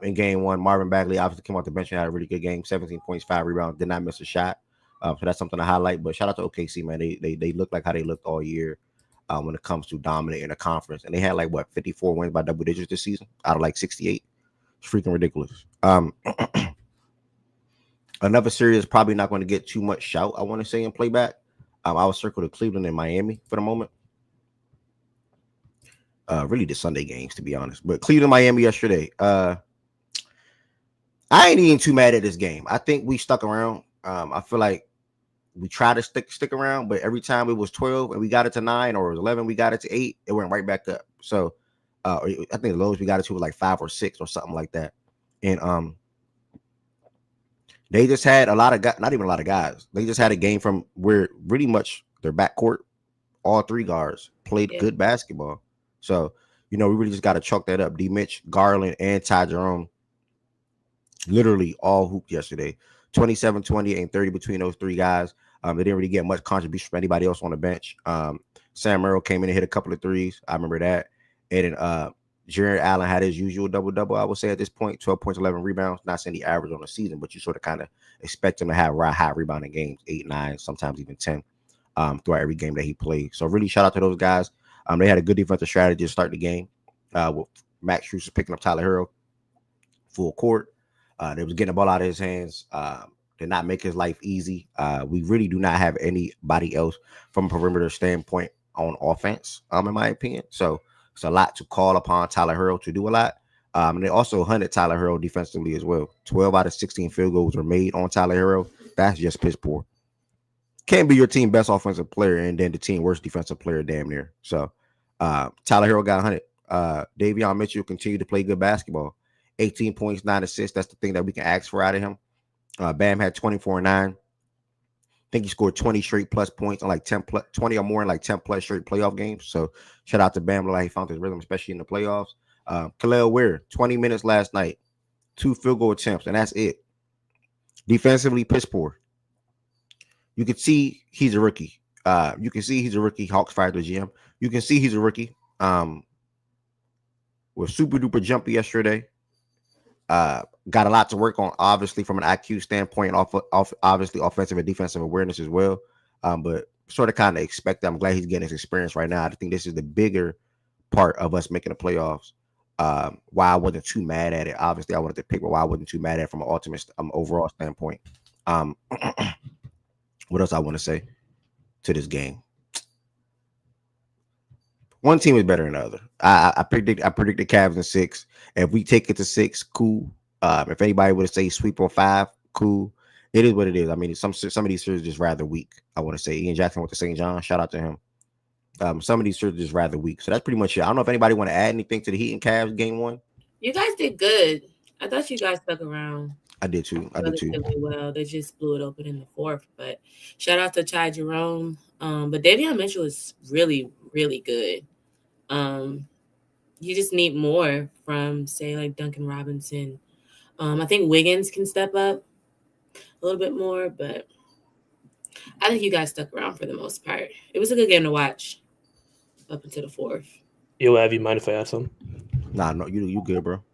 In game one, Marvin Bagley obviously came off the bench and had a really good game. 17 points, 5 rebounds, did not miss a shot. So that's something to highlight. But shout out to OKC, man. They look like how they looked all year when it comes to dominating the conference. And they had 54 wins by double digits this season out of 68. It's freaking ridiculous. Another series probably not going to get too much shout, I want to say, in playback. I was circled to Cleveland and Miami for the moment. Really the Sunday games, to be honest. But Cleveland, Miami yesterday. I ain't even too mad at this game. I think we stuck around. I feel like we tried to stick around, but every time it was 12 and we got it to 9, or it was 11, we got it to 8, it went right back up. So I think the lowest we got it to was 5 or 6 or something like that. And they just had a lot of guys, not even a lot of guys. They just had a game from where pretty much their backcourt, all 3 guards played good basketball. So, we really just got to chalk that up. D. Mitch, Garland, and Ty Jerome literally all hooped yesterday. 27, 20, and 30 between those 3 guys. They didn't really get much contribution from anybody else on the bench. Sam Merrill came in and hit a couple of threes. I remember that. And then Jared Allen had his usual double-double, I would say, at this point. 12 points, 11 rebounds. Not saying the average on the season, but you sort of kind of expect him to have high rebounding games, 8, 9, sometimes even 10 throughout every game that he played. So really shout out to those guys. They had a good defensive strategy to start the game with Max Strus picking up Tyler Herro full court. They was getting the ball out of his hands. Did not make his life easy. We really do not have anybody else from a perimeter standpoint on offense, in my opinion. So it's a lot to call upon Tyler Herro to do a lot. And they also hunted Tyler Herro defensively as well. 12 out of 16 field goals were made on Tyler Herro. That's just piss poor. Can't be your team best offensive player and then the team worst defensive player damn near. So Tyler Herro got hunted. Davion Mitchell continued to play good basketball. 18 points, 9 assists. That's the thing that we can ask for out of him. Bam had 24 and 9. I think he scored 20 straight plus points on 20 or more in 10 plus straight playoff games. So shout out to Bam. Like he found his rhythm, especially in the playoffs. Khalil Ware, 20 minutes last night, 2 field goal attempts, and that's it. Defensively, piss poor. You can see he's a rookie. You can see he's a rookie. Hawks fired the GM. You can see he's a rookie. Was super duper jumpy yesterday. Got a lot to work on, obviously, from an IQ standpoint, obviously offensive and defensive awareness as well. But sort of kind of expect that. I'm glad he's getting his experience right now. I think this is the bigger part of us making the playoffs. Why I wasn't too mad at it. Obviously, I wanted to pick, but why I wasn't too mad at it from an ultimate overall standpoint. What else I want to say to this game? One team is better than the other. I predicted Cavs in 6. If we take it to 6, cool. If anybody would say sweep or 5, cool. It is what it is. I mean, some of these series are just rather weak. I want to say Ian Jackson went to St. John. Shout out to him. Some of these series are just rather weak. So that's pretty much it. I don't know if anybody want to add anything to the Heat and Cavs game 1. You guys did good. I thought you guys stuck around. I did too. Relatively well. They just blew it open in the 4th. But shout out to Ty Jerome. But Davion Mitchell is really, really good. You just need more from, say, Duncan Robinson. I think Wiggins can step up a little bit more, but I think you guys stuck around for the most part. It was a good game to watch up until the 4th. Yo, Av, you mind if I add something? Nah, no, you good, bro.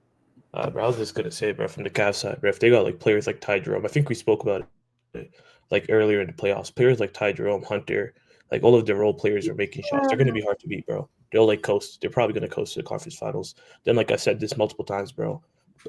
Bro, I was just gonna say, bro, from the Cavs side, bro, if they got players like Ty Jerome, I think we spoke about it earlier in the playoffs. Players like Ty Jerome, Hunter, all of their role players are making shots. They're gonna be hard to beat, bro. They'll coast. They're probably gonna coast to the conference finals. Then, like I said this multiple times, bro,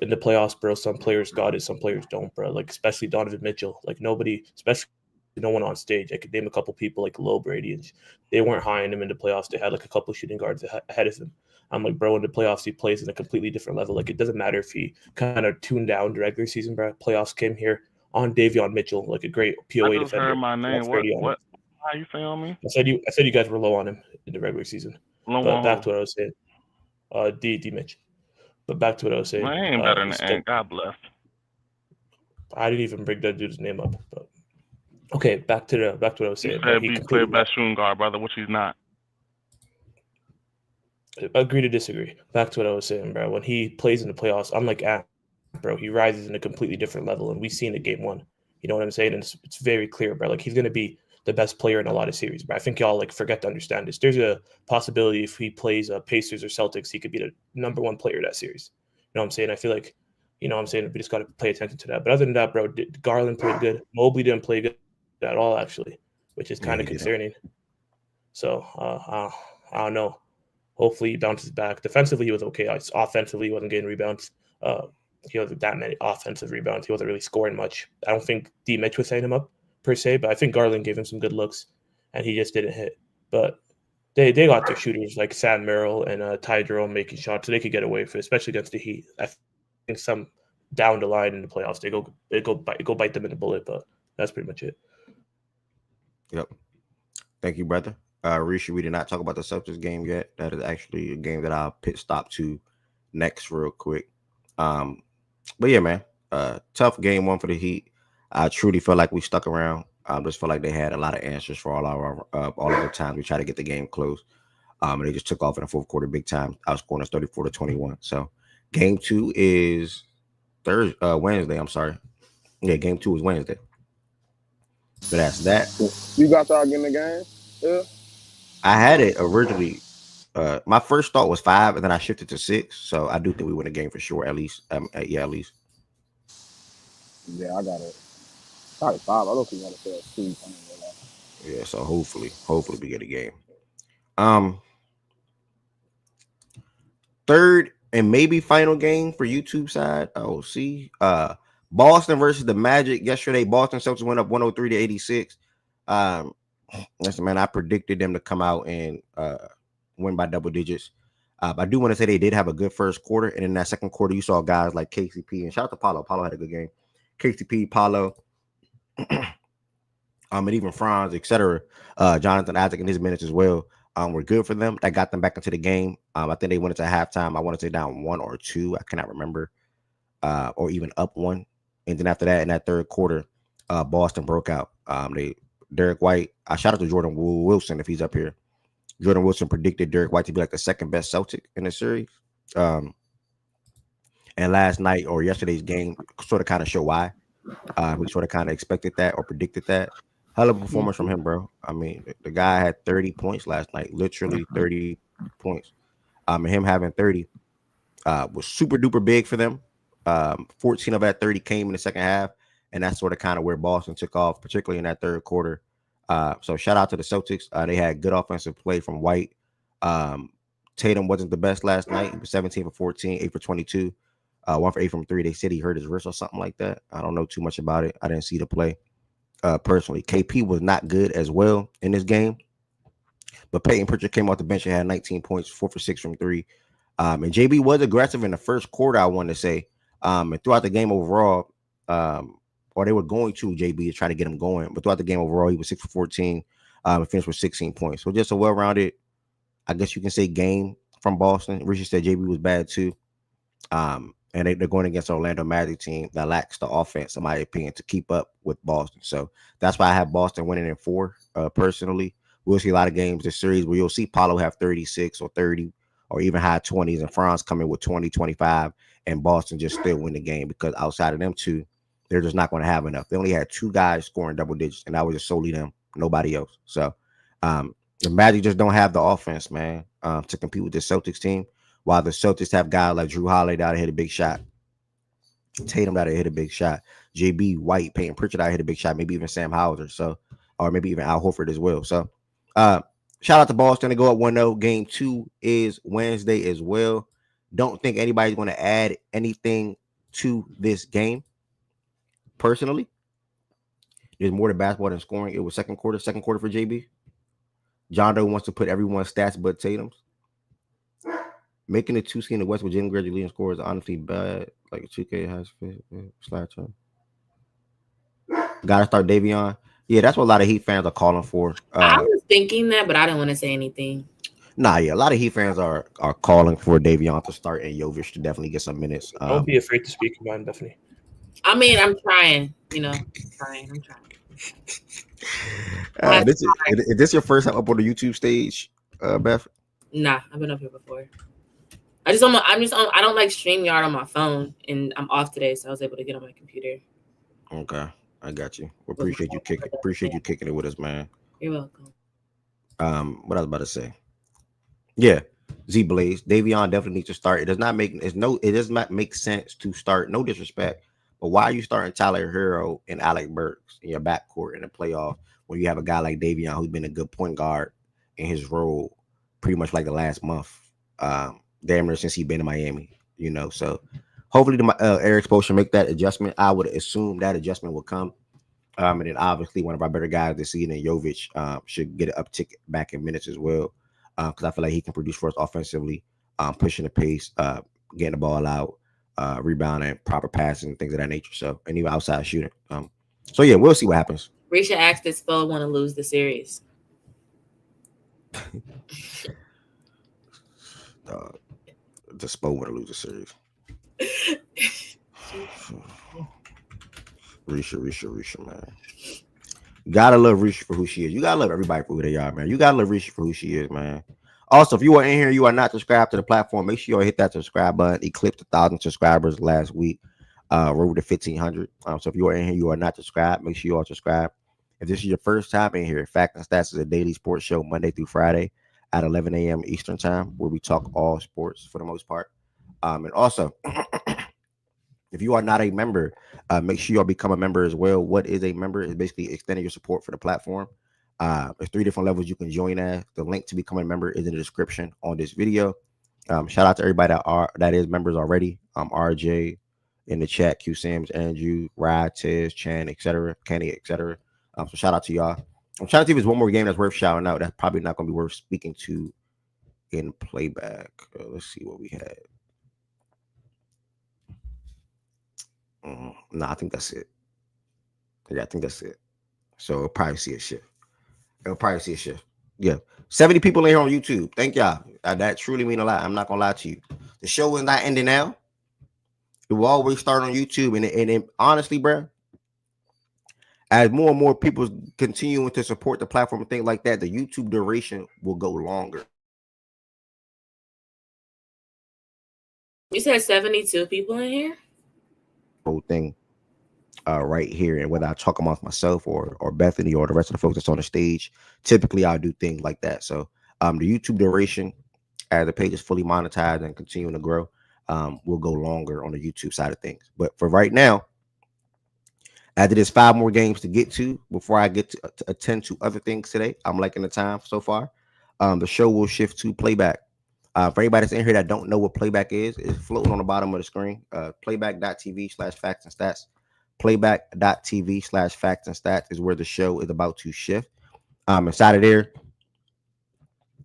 in the playoffs, bro, some players got it, some players don't, bro. Especially Donovan Mitchell. Nobody, especially no one on stage. I could name a couple people Low Brady, and they weren't high on him in the playoffs. They had a couple shooting guards ahead of him. I'm bro, in the playoffs, he plays in a completely different level. It doesn't matter if he kind of tuned down the regular season, bro. Playoffs came here on Davion Mitchell, a great POA I just defender. heard my name. What? How you say on me? I said you guys were low on him in the regular season. Low but on back who? to what I was saying. D Mitch. But back to what I was saying. Well, he ain't better than Still, Ant. God bless. I didn't even bring that dude's name up. But okay, back to what I was You saying, bro. said He be clear completely best shooting guard, brother, which he's not. agree to disagree. Back to what I was saying, bro. When he plays in the playoffs, I'm like, bro, he rises in a completely different level, and we seen it game one. You know what I'm saying? And it's very clear, bro. Like he's gonna be the best player in a lot of series, but I think y'all like forget to understand this. There's a possibility if he plays Pacers or Celtics, he could be the number one player of that series. You know what I'm saying? I feel like, you know what I'm saying? We just got to pay attention to that. But other than that, bro, Garland played good. Mobley didn't play good at all, actually, which is Yeah, kind of he didn't. concerning. So I don't know. Hopefully he bounces back. Defensively, he was okay. Offensively, he wasn't getting rebounds. He wasn't that many offensive rebounds. He wasn't really scoring much. I don't think D Mitch was setting him up per se, but I think Garland gave him some good looks, and he just didn't hit. But they got their shooters like Sam Merrill and Ty Jerome making shots, so they could get away with it, especially against the Heat. I think some down the line in the playoffs, they go bite them in the bullet. But that's pretty much it. Yep. Thank you, brother. Risha, we did not talk about the Celtics game yet. That is actually a game that I'll pit stop to next real quick. But yeah, man, tough game one for the Heat. I truly felt like we stuck around. I just felt like they had a lot of answers for all of the times we tried to get the game close. And they just took off in the fourth quarter big time. Outscoring us 34-21. So game two is Wednesday. I'm sorry. Yeah, game two is Wednesday. But that's that. You got y'all getting the game? Yeah. I had it originally. My first thought was 5, and then I shifted to 6. So I do think we win the game for sure. At least, yeah, at least. Yeah, I got it. Probably 5. I don't think you want to say a 2. Yeah, so hopefully we get a game. Third and maybe final game for YouTube side. Oh, see, Boston versus the Magic yesterday. Boston Celtics went up 103-86. Listen, man, I predicted them to come out and win by double digits. I do want to say they did have a good first quarter, and in that second quarter, you saw guys like KCP and shout out to Paulo. Paulo had a good game. KCP, Paulo, and even Franz, etc. Jonathan Isaac in his minutes as well. Were good for them. That got them back into the game. I think they went into halftime. I want to say down 1 or 2. I cannot remember. Or even up 1. And then after that, in that third quarter, Boston broke out. Derek White. I shout out to Jordan Wilson if he's up here. Jordan Wilson predicted Derek White to be like the second best Celtic in the series. And last night or yesterday's game sort of kind of show why. We sort of kind of expected that or predicted that. Hell of a performance from him, bro. I mean, the guy had 30 points last night, literally 30 points. And him having 30 was super duper big for them. 14 of that 30 came in the second half, and that's sort of kind of where Boston took off, particularly in that third quarter. So shout out to the Celtics. They had good offensive play from White. Tatum wasn't the best last night. He was 17 for 14, 8 for 22, 1 for 8 from 3. They said he hurt his wrist or something like that. I don't know too much about it. I didn't see the play. Personally, KP was not good as well in this game, but Peyton Pritchard came off the bench and had 19 points, 4 for 6 from 3. And JB was aggressive in the first quarter, I want to say, and throughout the game overall, or they were going to JB to try to get him going, but throughout the game overall, he was 6 for 14, and finished with 16 points. So just a well-rounded, I guess you can say, game from Boston. Richard said JB was bad too. And they're going against an Orlando Magic team that lacks the offense, in my opinion, to keep up with Boston. So that's why I have Boston winning in 4, personally. We'll see a lot of games this series where you'll see Paulo have 36 or 30 or even high 20s and Franz coming with 20, 25, and Boston just still win the game because outside of them two, they're just not going to have enough. They only had 2 guys scoring double digits, and that was just solely them, nobody else. So the Magic just don't have the offense, man, to compete with the Celtics team. While the Celtics have guys like Drew Holiday that hit a big shot, Tatum that hit a big shot, JB, White, Peyton Pritchard that hit a big shot, maybe even Sam Hauser, so, or maybe even Al Horford as well. So, shout out to Boston to go up 1-0. Game 2 is Wednesday as well. Don't think anybody's going to add anything to this game. Personally, there's more to basketball than scoring. It was second quarter for JB. John Doe wants to put everyone's stats but Tatum's. Making the 2 seed in the West with Jalen Grudge leading score is honestly bad. Like 2K has slide turn. Gotta start Davion. Yeah, that's what a lot of Heat fans are calling for. I was thinking that, but I didn't want to say anything. Nah, yeah, a lot of Heat fans are calling for Davion to start and Jovic to definitely get some minutes. Don't be afraid to speak your mind, Bethany. I mean, I'm trying. I'm trying. I have to try. Is this your first time up on the YouTube stage, Beth? Nah, I've been up here before. I don't like StreamYard on my phone, and I'm off today, so I was able to get on my computer. Okay, I got you. We appreciate you kicking it with us, man. You're welcome. What I was about to say. Yeah, Z Blaze, Davion definitely needs to start. It does not make sense to start. No disrespect, but why are you starting Tyler Hero and Alec Burks in your backcourt in the playoff when you have a guy like Davion who's been a good point guard in his role pretty much like the last month, damn near since he's been in Miami. So hopefully Eric Spoelstra make that adjustment. I would assume that adjustment will come. And then obviously one of our better guys this season, Jovic, should get an uptick back in minutes as well. Because I feel like he can produce for us offensively, pushing the pace, getting the ball out, rebounding, proper passing, things of that nature. So, and even outside shooting. So yeah, we'll see what happens. Risha asked if Spo want to lose the series. The Spo want to lose the series. Risha, man. You gotta love Risha for who she is. You gotta love everybody for who they are, man. You gotta love Risha for who she is, man. Also, if you are in here, you are not subscribed to the platform, make sure you hit that subscribe button. Eclipsed 1,000 subscribers last week. Road to 1,500. So if you are in here, you are not subscribed, make sure you are subscribed. If this is your first time in here, Fact and Stats is a daily sports show Monday through Friday at 11 a.m. Eastern time, where we talk all sports for the most part. And also, if you are not a member, make sure you all become a member as well. What is a member? It's basically extending your support for the platform. There's 3 different levels you can join at. The link to become a member is in the description on this video. Shout out to everybody that is members already. RJ in the chat, Q Sims, Andrew, Rod, Tiz, Chan, etc., Kenny, etc. So shout out to y'all. I'm trying to see if there's one more game that's worth shouting out. That's probably not going to be worth speaking to in playback. Let's see what we had. No, I think that's it. Yeah, I think that's it. So we'll probably see a shift. Yeah. 70 people in here on YouTube. Thank y'all. That truly mean a lot. I'm not gonna lie to you. The show is not ending now. It will always start on YouTube. And honestly, bro, as more and more people continuing to support the platform and things like that, the YouTube duration will go longer. You said 72 people in here? Whole thing right here, and whether I talk amongst myself or Bethany or the rest of the folks that's on the stage, typically I'll do things like that. So the YouTube duration, as the page is fully monetized and continuing to grow, will go longer on the YouTube side of things. But for right now, after there's 5 more games to get to before I get to attend to other things today, I'm liking the time so far. The show will shift to playback. For everybody that's in here that don't know what playback is, it's floating on the bottom of the screen. Playback.tv/factsandstats. Playback.tv/factsandstats is where the show is about to shift. Inside of there,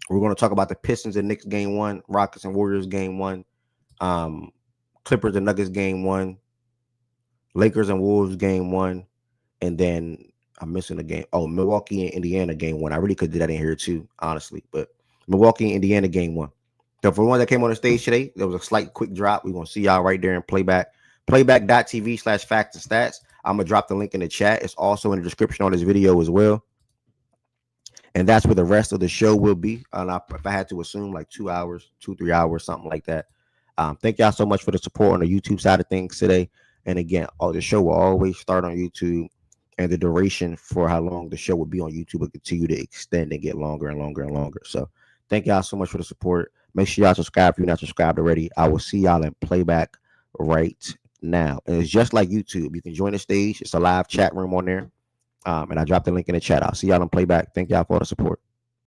we're going to talk about the Pistons and Knicks game 1, Rockets and Warriors game 1, Clippers and Nuggets game 1, Lakers and Wolves game 1, and then I'm missing a game. Oh, Milwaukee and Indiana game 1. I really could do that in here too, honestly, but Milwaukee and Indiana game 1. So for the one that came on the stage today, there was a slight quick drop. We're going to see y'all right there in playback. Playback.tv/factsandstats. I'm going to drop the link in the chat. It's also in the description on this video as well. And that's where the rest of the show will be. If I had to assume, like 2 hours, 2-3 hours, something like that. Thank y'all so much for the support on the YouTube side of things today. And again, the show will always start on YouTube, and the duration for how long the show will be on YouTube will continue to extend and get longer and longer and longer. So thank y'all so much for the support. Make sure y'all subscribe if you're not subscribed already. I will see y'all in playback right now. And it's just like YouTube. You can join the stage. It's a live chat room on there. And I dropped the link in the chat. I'll see y'all in playback. Thank y'all for the support.